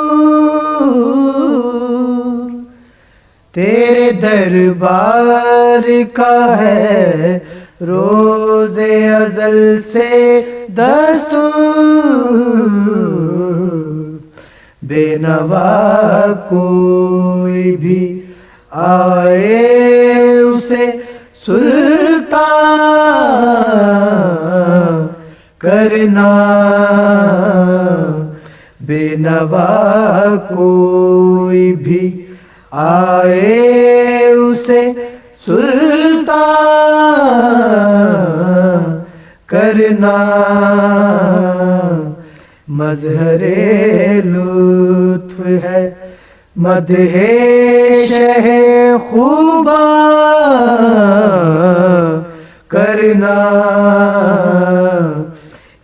تیرے دربار کا ہے روز ازل سے دستور، بے نوا کوئی بھی آئے اسے سلطان کرنا، بے نوا کوئی بھی آئے اسے سلطان کرنا، مظہر لطف ہے مدح شہ خوبا کرنا،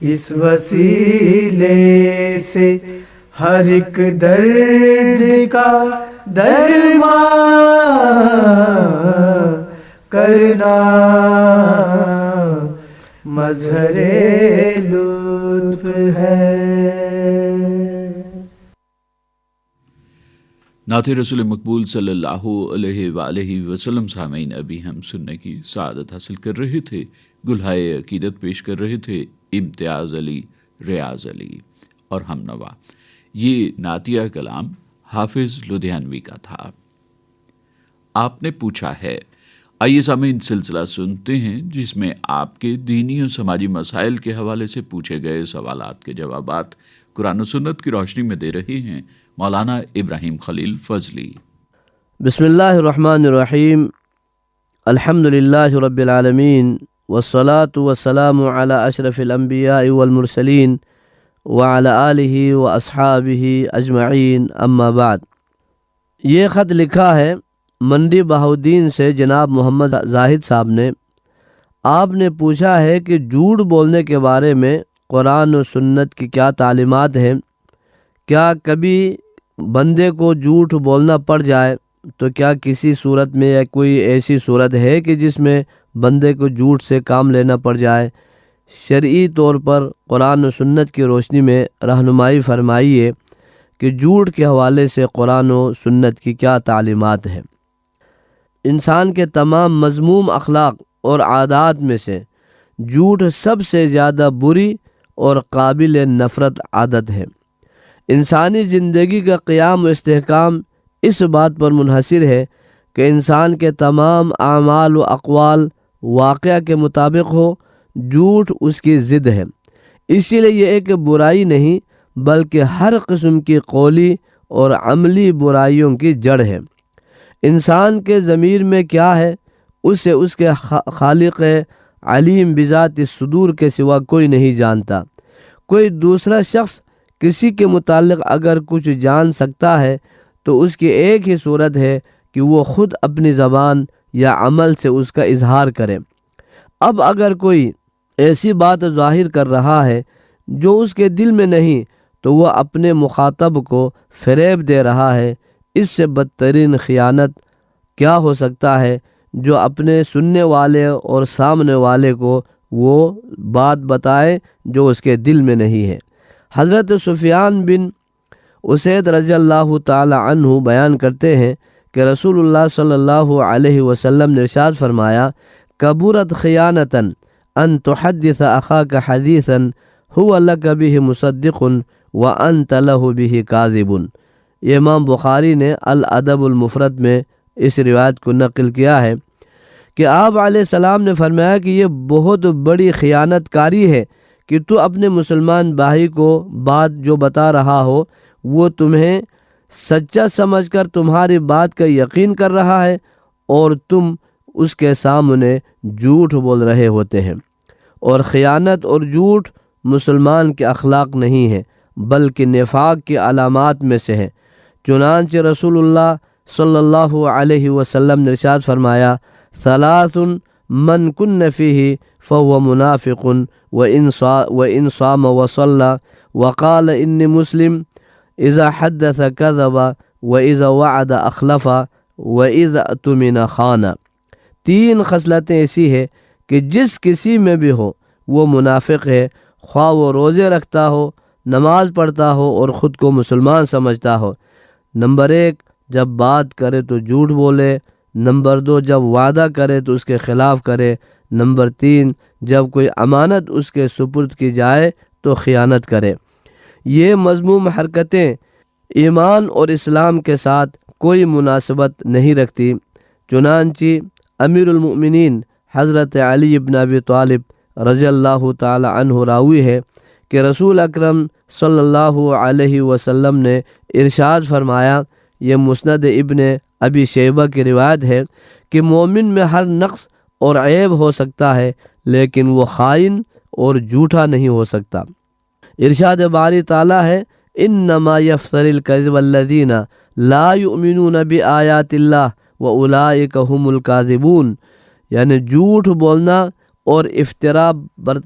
اس وسیلے سے ہر ایک درد کا درمان کرنا، مظہر لطف ہے۔ نعت رسول مقبول صلی اللہ علیہ وآلہ وسلم سامعین، ابھی ہم سننے کی سعادت حاصل کر رہے تھے، گلہائے عقیدت پیش کر رہے تھے امتیاز علی، ریاض علی اور ہم نوا۔ یہ نعتیہ کلام حافظ لدھیانوی کا تھا۔ آپ نے پوچھا ہے، آئیے سامعین سلسلہ سنتے ہیں جس میں آپ کے دینی اور سماجی مسائل کے حوالے سے پوچھے گئے سوالات کے جوابات قرآن و سنت کی روشنی میں دے رہے ہیں مولانا ابراہیم خلیل فضلی۔ بسم اللہ الرحمن الرحیم، الحمد للہ رب العالمین، والصلاة والسلام علی اشرف الانبیاء والمرسلین وعلی آلہ واصحابہ اجمعین، اما بعد۔ یہ خط لکھا ہے منڈی بہاؤدین سے جناب محمد زاہد صاحب نے۔ آپ نے پوچھا ہے کہ جھوٹ بولنے کے بارے میں قرآن و سنت کی کیا تعلیمات ہیں؟ کیا کبھی بندے کو جھوٹ بولنا پڑ جائے تو کیا کسی صورت میں یا کوئی ایسی صورت ہے کہ جس میں بندے کو جھوٹ سے کام لینا پڑ جائے؟ شرعی طور پر قرآن و سنت کی روشنی میں رہنمائی فرمائیے کہ جھوٹ کے حوالے سے قرآن و سنت کی کیا تعلیمات ہیں۔ انسان کے تمام مذموم اخلاق اور عادات میں سے جھوٹ سب سے زیادہ بری اور قابل نفرت عادت ہے۔ انسانی زندگی کا قیام و استحکام اس بات پر منحصر ہے کہ انسان کے تمام اعمال و اقوال واقعہ کے مطابق ہو۔ جھوٹ اس کی ضد ہے، اسی لیے یہ ایک برائی نہیں بلکہ ہر قسم کی قولی اور عملی برائیوں کی جڑ ہے۔ انسان کے ضمیر میں کیا ہے اسے اس کے خالق علیم بذات الصدور کے سوا کوئی نہیں جانتا۔ کوئی دوسرا شخص کسی کے متعلق اگر کچھ جان سکتا ہے تو اس کی ایک ہی صورت ہے کہ وہ خود اپنی زبان یا عمل سے اس کا اظہار کرے۔ اب اگر کوئی ایسی بات ظاہر کر رہا ہے جو اس کے دل میں نہیں تو وہ اپنے مخاطب کو فریب دے رہا ہے۔ اس سے بدترین خیانت کیا ہو سکتا ہے جو اپنے سننے والے اور سامنے والے کو وہ بات بتائے جو اس کے دل میں نہیں ہے۔ حضرت سفیان بن اسید رضی اللہ تعالی عنہ بیان کرتے ہیں کہ رسول اللہ صلی اللہ علیہ وسلم نے ارشاد فرمایا، کبرت خیانتاً ان تحدث اخاک حدیثا هو لک به مصدق وانت له به کاذب۔ یہ امام بخاری نے الادب المفرد میں اس روایت کو نقل کیا ہے کہ آپ علیہ السلام نے فرمایا کہ یہ بہت بڑی خیانت کاری ہے کہ تو اپنے مسلمان بھائی کو بات جو بتا رہا ہو وہ تمہیں سچا سمجھ کر تمہاری بات کا یقین کر رہا ہے اور تم اس کے سامنے جھوٹ بول رہے ہوتے ہیں۔ اور خیانت اور جھوٹ مسلمان کے اخلاق نہیں ہے بلکہ نفاق کی علامات میں سے ہے۔ چنانچہ رسول اللہ صلی اللہ علیہ وسلم نے ارشاد فرمایا، ثلاث من کن فیہ فهو منافق وإن صام وصلى وقال إني مسلم إذا حدث كذب وإذا وعد أخلف وإذا اؤتمن خان۔ تین خصلتیں ایسی ہے کہ جس کسی میں بھی ہو وہ منافق ہے، خواہ وہ روزے رکھتا ہو، نماز پڑھتا ہو اور خود کو مسلمان سمجھتا ہو۔ نمبر 1، جب بات کرے تو جھوٹ بولے، نمبر 2 جب وعدہ کرے تو اس کے خلاف کرے، نمبر 3 جب کوئی امانت اس کے سپرد کی جائے تو خیانت کرے۔ یہ مذموم حرکتیں ایمان اور اسلام کے ساتھ کوئی مناسبت نہیں رکھتی۔ چنانچہ امیر المؤمنین حضرت علی بن ابی طالب رضی اللہ تعالی عنہ راوی ہے کہ رسول اکرم صلی اللہ علیہ وسلم نے ارشاد فرمایا، یہ مسند ابن ابی شیبہ کی روایت ہے کہ مومن میں ہر نقص اور عیب ہو سکتا ہے لیکن وہ خائن اور جھوٹا نہیں ہو سکتا۔ ارشاد باری تعالیٰ ہے، انما یفتر الکذب الذین لا یؤمنون بآیات اللہ واولئک هم الکاذبون، یعنی جھوٹ بولنا اور افتراء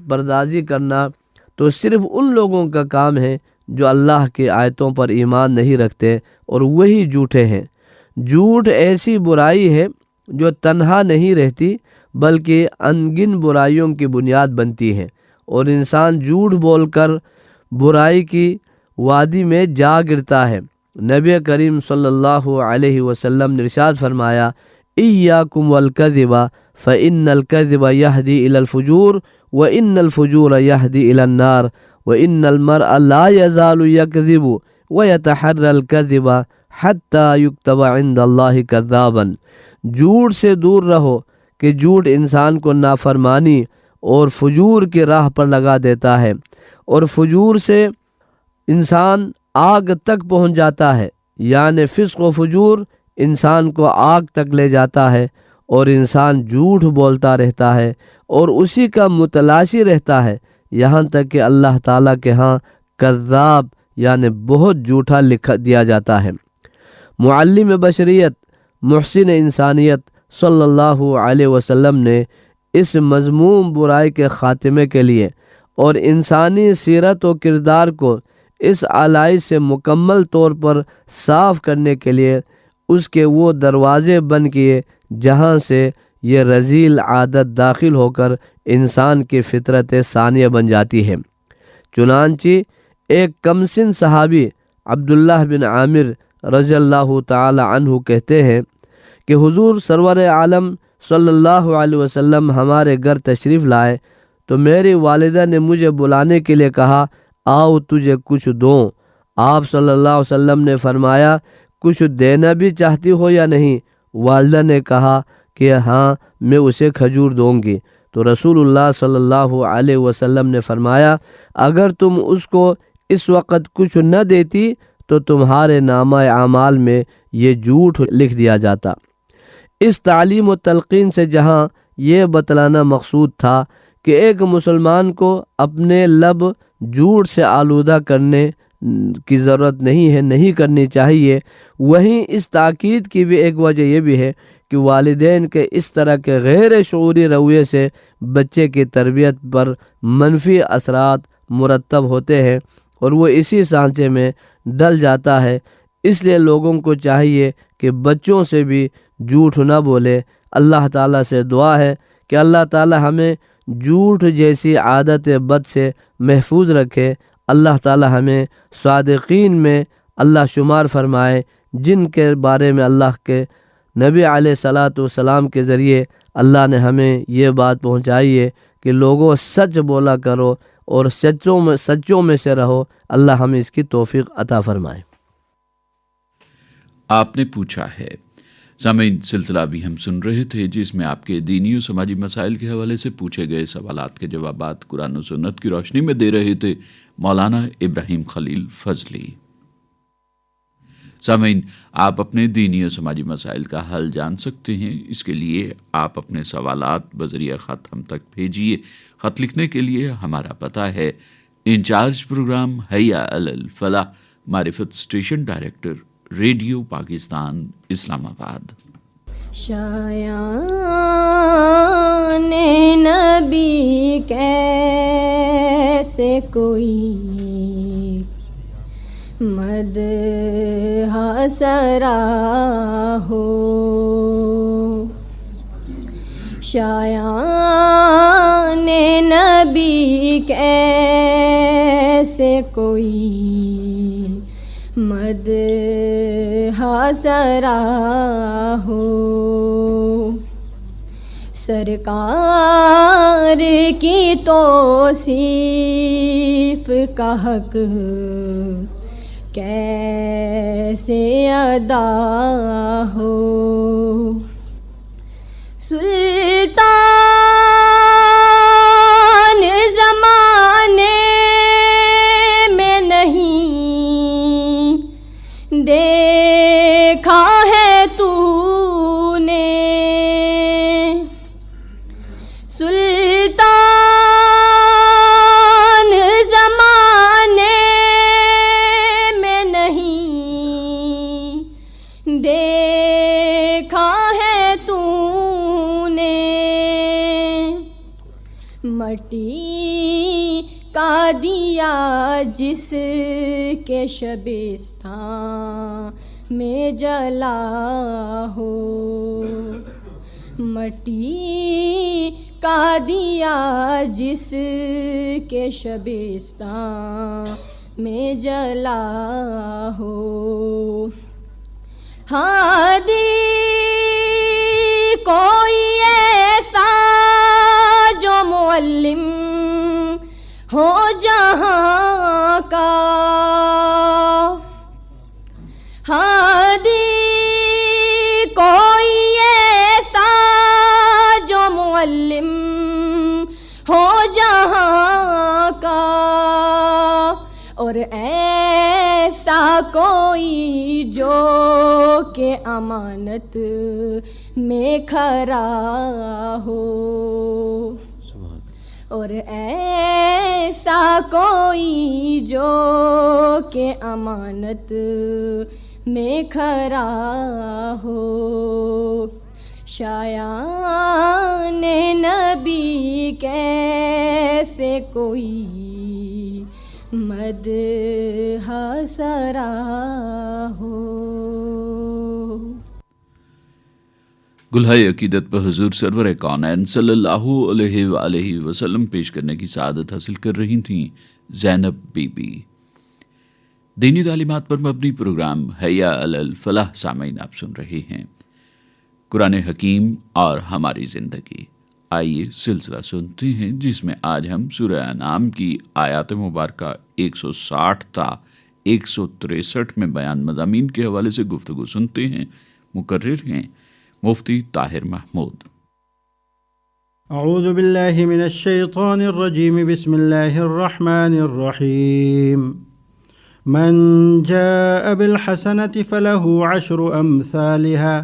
پردازی کرنا تو صرف ان لوگوں کا کام ہے جو اللہ کی آیتوں پر ایمان نہیں رکھتے اور وہی جھوٹے ہیں۔ جھوٹ ایسی برائی ہے جو تنہا نہیں رہتی بلکہ انگن برائیوں کی بنیاد بنتی ہے، اور انسان جھوٹ بول کر برائی کی وادی میں جا گرتا ہے۔ نبی کریم صلی اللہ علیہ وسلم نے ارشاد فرمایا، ایاکم والکذب فإن الکذب یہدی الی الفجور وإن الفجور یہدی الی النار وإن المرء لا یزال یکذب ویتحری الکذب حتی یکتب عند اللہ کذابا۔ جھوٹ سے دور رہو کہ جھوٹ انسان کو نافرمانی اور فجور کی راہ پر لگا دیتا ہے، اور فجور سے انسان آگ تک پہنچ جاتا ہے، یعنی فسق و فجور انسان کو آگ تک لے جاتا ہے، اور انسان جھوٹ بولتا رہتا ہے اور اسی کا متلاشی رہتا ہے یہاں تک کہ اللہ تعالیٰ کے ہاں کذاب یعنی بہت جھوٹا لکھ دیا جاتا ہے۔ معلم بشریت محسن انسانیت صلی اللہ علیہ وسلم نے اس مذموم برائی کے خاتمے کے لیے اور انسانی سیرت و کردار کو اس اعلائی سے مکمل طور پر صاف کرنے کے لیے اس کے وہ دروازے بند کیے جہاں سے یہ رذیل عادت داخل ہو کر انسان کی فطرت ثانیہ بن جاتی ہے۔ چنانچہ ایک کمسن صحابی عبداللہ بن عامر رضی اللہ تعالی عنہ کہتے ہیں کہ حضور سرور عالم صلی اللہ علیہ وسلم ہمارے گھر تشریف لائے تو میری والدہ نے مجھے بلانے کے لیے کہا، آؤ تجھے کچھ دوں۔ آپ صلی اللہ علیہ وسلم نے فرمایا، کچھ دینا بھی چاہتی ہو یا نہیں؟ والدہ نے کہا کہ ہاں، میں اسے کھجور دوں گی۔ تو رسول اللہ صلی اللہ علیہ وسلم نے فرمایا، اگر تم اس کو اس وقت کچھ نہ دیتی تو تمہارے نامہ اعمال میں یہ جھوٹ لکھ دیا جاتا۔ اس تعلیم و تلقین سے جہاں یہ بتلانا مقصود تھا کہ ایک مسلمان کو اپنے لب جھوٹ سے آلودہ کرنے کی ضرورت نہیں کرنی چاہیے، وہیں اس تاکید کی بھی ایک وجہ یہ بھی ہے کہ والدین کے اس طرح کے غیر شعوری رویے سے بچے کی تربیت پر منفی اثرات مرتب ہوتے ہیں اور وہ اسی سانچے میں ڈل جاتا ہے۔ اس لیے لوگوں کو چاہیے کہ بچوں سے بھی جھوٹ نہ بولے۔ اللہ تعالیٰ سے دعا ہے کہ اللہ تعالیٰ ہمیں جھوٹ جیسی عادت بد سے محفوظ رکھے۔ اللہ تعالیٰ ہمیں صادقین میں اللہ شمار فرمائے، جن کے بارے میں اللہ کے نبی علیہ الصلاۃ والسلام کے ذریعے اللہ نے ہمیں یہ بات پہنچائی ہے کہ لوگوں سچ بولا کرو اور سچوں میں سے رہو۔ اللہ ہمیں اس کی توفیق عطا فرمائے۔ آپ نے پوچھا ہے سامعین، سلسلہ بھی ہم سن رہے تھے جس میں آپ کے دینی و سماجی مسائل کے حوالے سے پوچھے گئے سوالات کے جوابات قرآن و سنت کی روشنی میں دے رہے تھے مولانا ابراہیم خلیل فضلی۔ سامعین، آپ اپنے دینی و سماجی مسائل کا حل جان سکتے ہیں۔ اس کے لیے آپ اپنے سوالات بذریعہ خط ہم تک بھیجیے۔ خط لکھنے کے لیے ہمارا پتہ ہے انچارج پروگرام حیا علی الفلاح، معرفت اسٹیشن ڈائریکٹر، ریڈیو پاکستان، اسلام آباد۔ شایان نبی کیسے کوئی مدح سرا ہو، شایان نبی کیسے کوئی مدح حسرا ہو سرکار کی توصیف کا حق کیسے ادا ہو سلطان زمانے میں نہیں دیکھا ہے تو نے سلطان زمانے میں نہیں دیکھا ہے تو نے مٹی کا دیا جس کے شبستان میں جلا ہو مٹی کا دیا جس کے شبستان میں جلا ہو ہادی کوئی ایسا جو معلم ہو جہاں کا ہادی کوئی ایسا جو معلم ہو جہاں کا اور ایسا کوئی جو کہ امانت میں کھڑا ہو اور ایسا کوئی جو کہ امانت میں کھڑا ہو شایان نبی کیسے کوئی مدح سرا ہو گلہائے عقیدت پر حضور سرور کونین صلی اللہ علیہ وآلہ وسلم پیش کرنے کی سعادت حاصل کر رہی تھیں زینب بی بی۔ دینی تعلیمات پر مبنی پروگرام حیا علی الفلاح سامعین آپ سن رہے ہیں۔ قرآن حکیم اور ہماری زندگی، آئیے سلسلہ سنتے ہیں جس میں آج ہم سورہ انعام کی آیات مبارکہ 160 تا 163 میں بیان مضامین کے حوالے سے گفتگو سنتے ہیں۔ مقرر ہیں مفتی طاہر محمود۔ اعوذ باللہ من الشیطان الرجیم، بسم اللہ الرحمن الرحیم۔ من جاء بالحسنة فله عشر أمثالها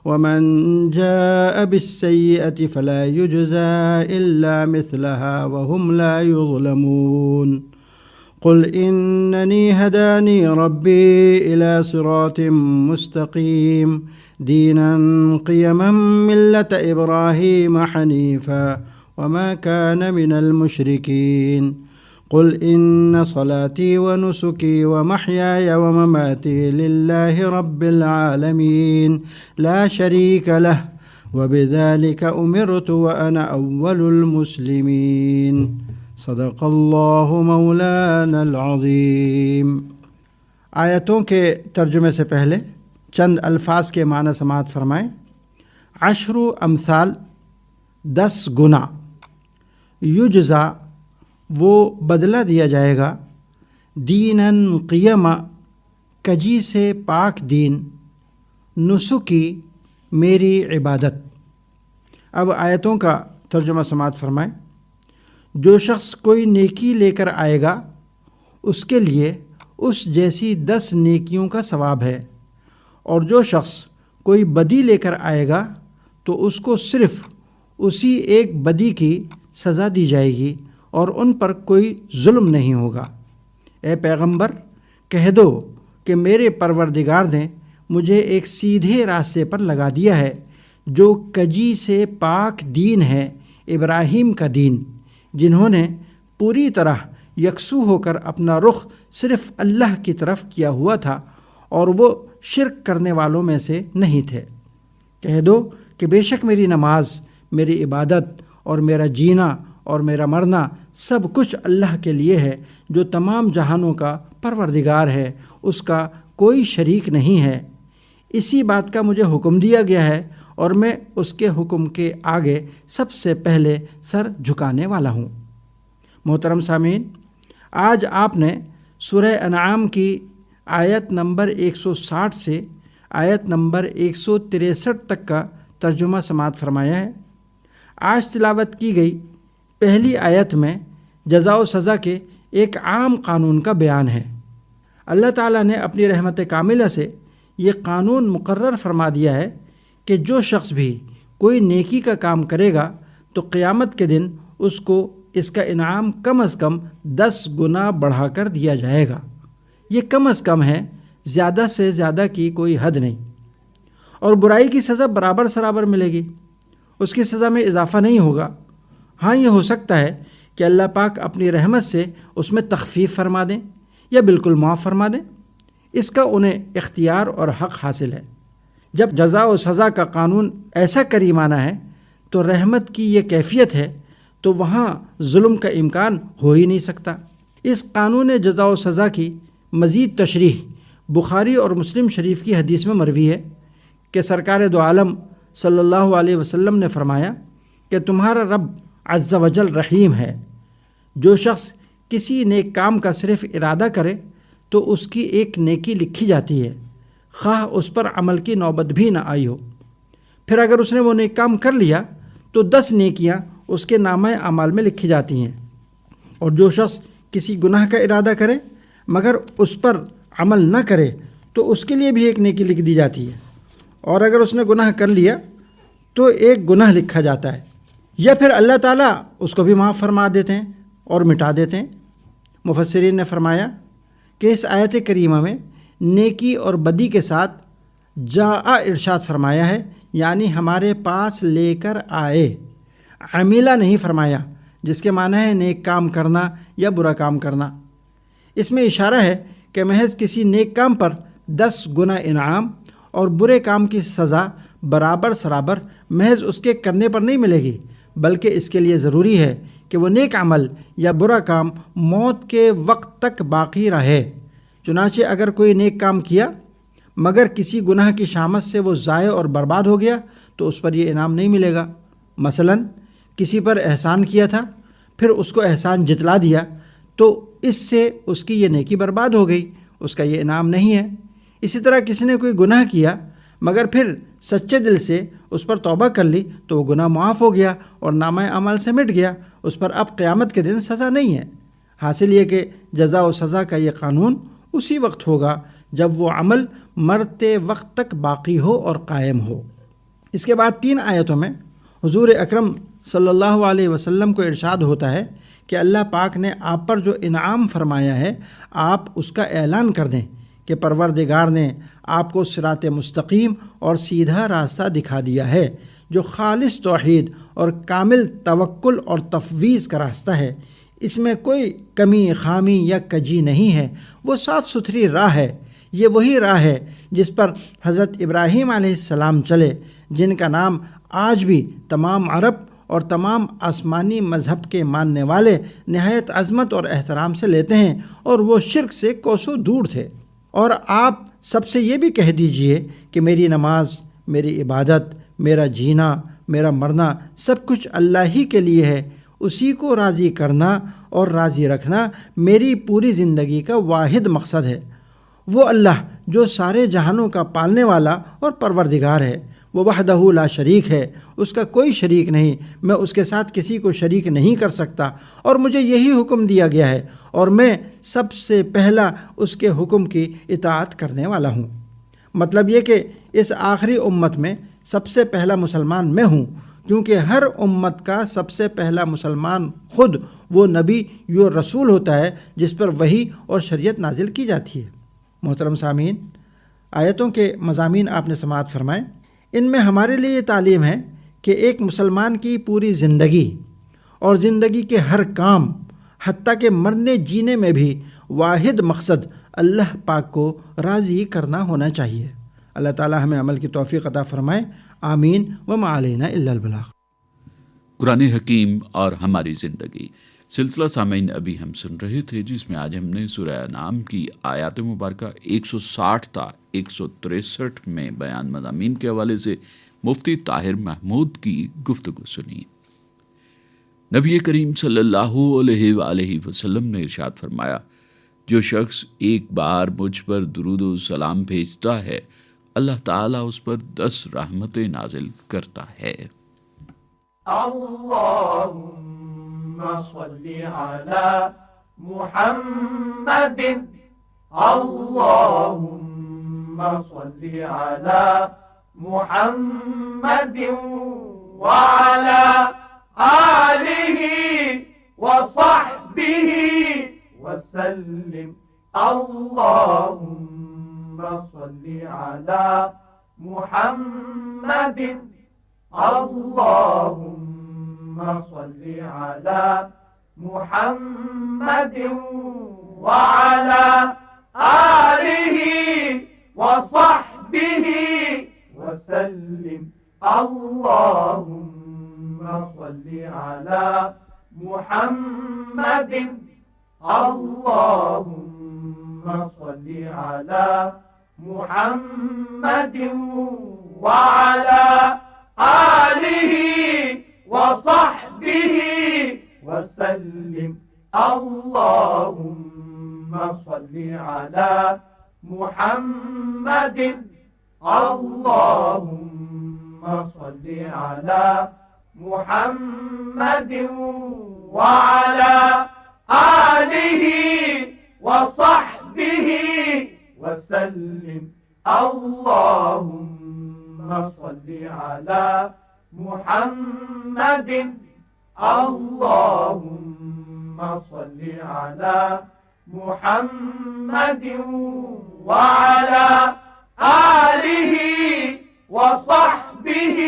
ومن جاء بالسيئة فلا يجزى إلا مثلها وهم لا يظلمون۔ قل إنني هداني ربي إلى صراط مستقيم دينا قيما ملة إبراهيم حنيفا وما كان من المشركين۔ قل إن صلاتي ونسكي ومحياي ومماتي لله رب العالمين لا شريك له وبذلك أمرت وأنا أول المسلمين۔ صدق اللہ مولانا العظیم۔ آیتوں کے ترجمے سے پہلے چند الفاظ کے معنی سماعت فرمائیں۔ 10 امثال 10 گنا، یجزا وہ بدلہ دیا جائے گا، دیناً قیما کجی سے پاک دین، نسکی میری عبادت۔ اب آیتوں کا ترجمہ سماعت فرمائیں۔ جو شخص کوئی نیکی لے کر آئے گا اس کے لیے اس جیسی 10 نیکیوں کا ثواب ہے، اور جو شخص کوئی بدی لے کر آئے گا تو اس کو صرف اسی ایک بدی کی سزا دی جائے گی اور ان پر کوئی ظلم نہیں ہوگا۔ اے پیغمبر کہہ دو کہ میرے پروردگار نے مجھے ایک سیدھے راستے پر لگا دیا ہے جو کجی سے پاک دین ہے، ابراہیم کا دین، جنہوں نے پوری طرح یکسو ہو کر اپنا رخ صرف اللہ کی طرف کیا ہوا تھا اور وہ شرک کرنے والوں میں سے نہیں تھے۔ کہہ دو کہ بے شک میری نماز، میری عبادت اور میرا جینا اور میرا مرنا سب کچھ اللہ کے لیے ہے جو تمام جہانوں کا پروردگار ہے، اس کا کوئی شریک نہیں ہے۔ اسی بات کا مجھے حکم دیا گیا ہے اور میں اس کے حکم کے آگے سب سے پہلے سر جھکانے والا ہوں۔ محترم سامعین، آج آپ نے سورہ انعام کی آیت نمبر 160 سے آیت نمبر 163 تک کا ترجمہ سماعت فرمایا ہے۔ آج تلاوت کی گئی پہلی آیت میں جزا و سزا کے ایک عام قانون کا بیان ہے۔ اللہ تعالیٰ نے اپنی رحمت کاملہ سے یہ قانون مقرر فرما دیا ہے کہ جو شخص بھی کوئی نیکی کا کام کرے گا تو قیامت کے دن اس کو اس کا انعام کم از کم 10 گنا بڑھا کر دیا جائے گا۔ یہ کم از کم ہے، زیادہ سے زیادہ کی کوئی حد نہیں۔ اور برائی کی سزا برابر سرابر ملے گی، اس کی سزا میں اضافہ نہیں ہوگا۔ ہاں، یہ ہو سکتا ہے کہ اللہ پاک اپنی رحمت سے اس میں تخفیف فرما دیں یا بالکل معاف فرما دیں، اس کا انہیں اختیار اور حق حاصل ہے۔ جب جزا و سزا کا قانون ایسا کریمانہ ہے تو رحمت کی یہ کیفیت ہے تو وہاں ظلم کا امکان ہو ہی نہیں سکتا۔ اس قانون جزا و سزا کی مزید تشریح بخاری اور مسلم شریف کی حدیث میں مروی ہے کہ سرکار دو عالم صلی اللہ علیہ وسلم نے فرمایا کہ تمہارا رب عز و جل رحیم ہے۔ جو شخص کسی نیک کام کا صرف ارادہ کرے تو اس کی ایک نیکی لکھی جاتی ہے، خواہ اس پر عمل کی نوبت بھی نہ آئی ہو۔ پھر اگر اس نے وہ نیک کام کر لیا تو 10 نیکیاں اس کے نامہ اعمال میں لکھی جاتی ہیں۔ اور جو شخص کسی گناہ کا ارادہ کرے مگر اس پر عمل نہ کرے تو اس کے لیے بھی ایک نیکی لکھ دی جاتی ہے، اور اگر اس نے گناہ کر لیا تو ایک گناہ لکھا جاتا ہے، یا پھر اللہ تعالیٰ اس کو بھی معاف فرما دیتے ہیں اور مٹا دیتے ہیں۔ مفسرین نے فرمایا کہ اس آیت کریمہ میں نیکی اور بدی کے ساتھ جاء ارشاد فرمایا ہے، یعنی ہمارے پاس لے کر آئے، عمیلہ نہیں فرمایا، جس کے معنی ہے نیک کام کرنا یا برا کام کرنا۔ اس میں اشارہ ہے کہ محض کسی نیک کام پر 10 گنا انعام اور برے کام کی سزا برابر سرابر محض اس کے کرنے پر نہیں ملے گی، بلکہ اس کے لیے ضروری ہے کہ وہ نیک عمل یا برا کام موت کے وقت تک باقی رہے۔ چنانچہ اگر کوئی نیک کام کیا مگر کسی گناہ کی شامت سے وہ ضائع اور برباد ہو گیا تو اس پر یہ انعام نہیں ملے گا۔ مثلا کسی پر احسان کیا تھا، پھر اس کو احسان جتلا دیا تو اس سے اس کی یہ نیکی برباد ہو گئی، اس کا یہ انعام نہیں ہے۔ اسی طرح کسی نے کوئی گناہ کیا مگر پھر سچے دل سے اس پر توبہ کر لی تو وہ گناہ معاف ہو گیا اور نامہ اعمال سے مٹ گیا، اس پر اب قیامت کے دن سزا نہیں ہے۔ حاصل یہ کہ جزا و سزا کا یہ قانون اسی وقت ہوگا جب وہ عمل مرتے وقت تک باقی ہو اور قائم ہو۔ اس کے بعد 3 آیتوں میں حضور اکرم صلی اللہ علیہ وسلم کو ارشاد ہوتا ہے کہ اللہ پاک نے آپ پر جو انعام فرمایا ہے آپ اس کا اعلان کر دیں کہ پروردگار نے آپ کو صراط مستقیم اور سیدھا راستہ دکھا دیا ہے، جو خالص توحید اور کامل توکل اور تفویض کا راستہ ہے۔ اس میں کوئی کمی خامی یا کجی نہیں ہے، وہ صاف ستھری راہ ہے۔ یہ وہی راہ ہے جس پر حضرت ابراہیم علیہ السلام چلے، جن کا نام آج بھی تمام عرب اور تمام آسمانی مذہب کے ماننے والے نہایت عظمت اور احترام سے لیتے ہیں، اور وہ شرک سے کوسوں دور تھے۔ اور آپ سب سے یہ بھی کہہ دیجئے کہ میری نماز، میری عبادت، میرا جینا، میرا مرنا سب کچھ اللہ ہی کے لیے ہے، اسی کو راضی کرنا اور راضی رکھنا میری پوری زندگی کا واحد مقصد ہے۔ وہ اللہ جو سارے جہانوں کا پالنے والا اور پروردگار ہے، وہ وحدہ لا شریک ہے، اس کا کوئی شریک نہیں، میں اس کے ساتھ کسی کو شریک نہیں کر سکتا، اور مجھے یہی حکم دیا گیا ہے اور میں سب سے پہلا اس کے حکم کی اطاعت کرنے والا ہوں۔ مطلب یہ کہ اس آخری امت میں سب سے پہلا مسلمان میں ہوں، کیونکہ ہر امت کا سب سے پہلا مسلمان خود وہ نبی یا رسول ہوتا ہے جس پر وحی اور شریعت نازل کی جاتی ہے۔ محترم سامعین، آیتوں کے مضامین آپ نے سماعت فرمائے۔ ان میں ہمارے لیے یہ تعلیم ہے کہ ایک مسلمان کی پوری زندگی اور زندگی کے ہر کام، حتیٰ کہ مرنے جینے میں بھی واحد مقصد اللہ پاک کو راضی کرنا ہونا چاہیے۔ اللہ تعالی ہمیں عمل کی توفیق عطا فرمائے، آمین۔ وما علینا الا البلاغ۔ قرآن حکیم اور ہماری زندگی، سلسلہ سامعین ابھی ہم سن رہے تھے جس میں آج ہم نے سورہ انعام کی آیات مبارکہ 160 تا 163 میں بیان مضامین کے حوالے سے مفتی طاہر محمود کی گفتگو سنی۔ نبی کریم صلی اللہ علیہ وآلہ وسلم نے ارشاد فرمایا، جو شخص ایک بار مجھ پر درود و سلام بھیجتا ہے اللہ تعالیٰ اس پر 10 رحمتیں نازل کرتا ہے۔ اللهم صل على محمد اللهم صل على محمد وعلى آله وصحبه وسلم اللهم صل على محمد اللهم صل على محمد وعلى آله وصحبه وسلم اللهم صل على محمد اللهم صل على محمد وعلى آله وصحبه وسلم اللهم صل على محمد اللهم صل على محمد وعلى آله وصحبه وسلم اللهم صل على محمد اللهم صل على محمد وعلى آله وصحبه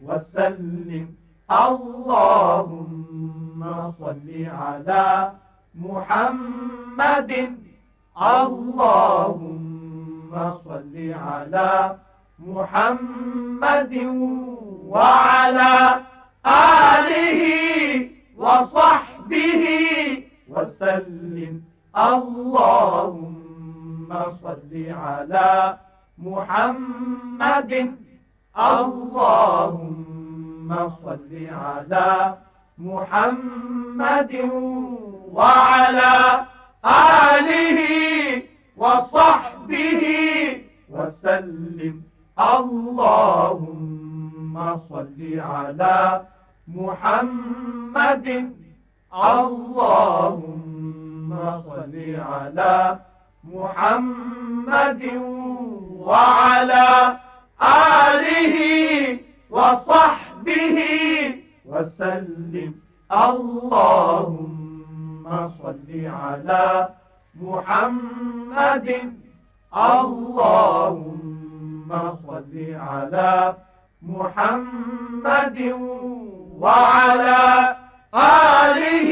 وسلم اللهم صل على محمد اللهم صل على محمد وعلى آله وصحبه وسلم اللهم صل على محمد اللهم صل على محمد وعلى آله وصحبه وسلم اللهم صل على محمد اللهم صل على محمد وعلى آله وصحبه وسلم اللهم صل على محمد اللهم صل على محمد وعلى آله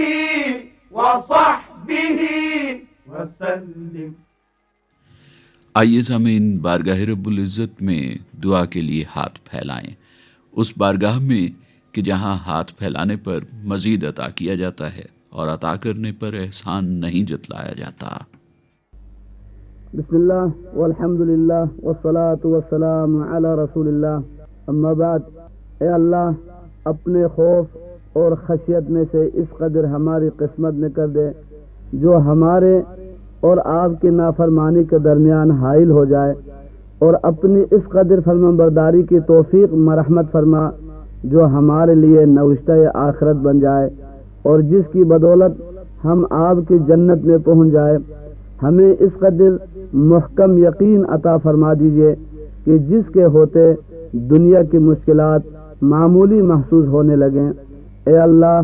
وصحبه وسلم۔ آئیے سامعین بارگاہ رب العزت میں دعا کے لیے ہاتھ پھیلائیں، اس بارگاہ میں کہ جہاں ہاتھ پھیلانے پر مزید عطا کیا جاتا ہے اور عطا کرنے پر احسان نہیں جتلایا جاتا۔ بسم اللہ والحمد للہ والصلاة والسلام علی رسول اللہ، اما بعد۔ اے اللہ اپنے خوف اور خشیت میں سے اس قدر ہماری قسمت میں کر دے جو ہمارے اور آپ کی نافرمانی کے درمیان حائل ہو جائے، اور اپنی اس قدر فرمانبرداری کی توفیق مرحمت فرما جو ہمارے لیے نوشتہ آخرت بن جائے، اور جس کی بدولت ہم آپ کی جنت میں پہنچ جائے۔ ہمیں اس قدر محکم یقین عطا فرما دیجئے کہ جس کے ہوتے دنیا کی مشکلات معمولی محسوس ہونے لگیں۔ اے اللہ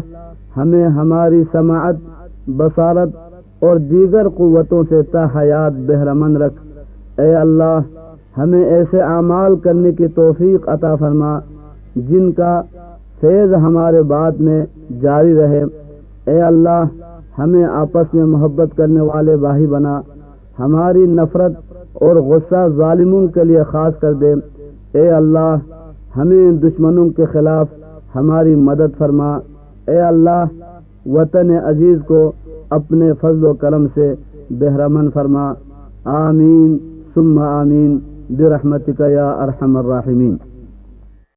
ہمیں ہماری سماعت، بصارت اور دیگر قوتوں سے تا حیات بہرمند رکھ۔ اے اللہ ہمیں ایسے اعمال کرنے کی توفیق عطا فرما جن کا فیض ہمارے بعد میں جاری رہے۔ اے اللہ ہمیں آپس میں محبت کرنے والے بھائی بنا، ہماری نفرت اور غصہ ظالموں کے لیے خاص کر دے۔ اے اللہ ہمیں دشمنوں کے خلاف ہماری مدد فرما۔ اے اللہ وطن عزیز کو اپنے فضل و کرم سے بہرمن فرما، آمین ثم آمین برحمتک یا ارحم الراحمین۔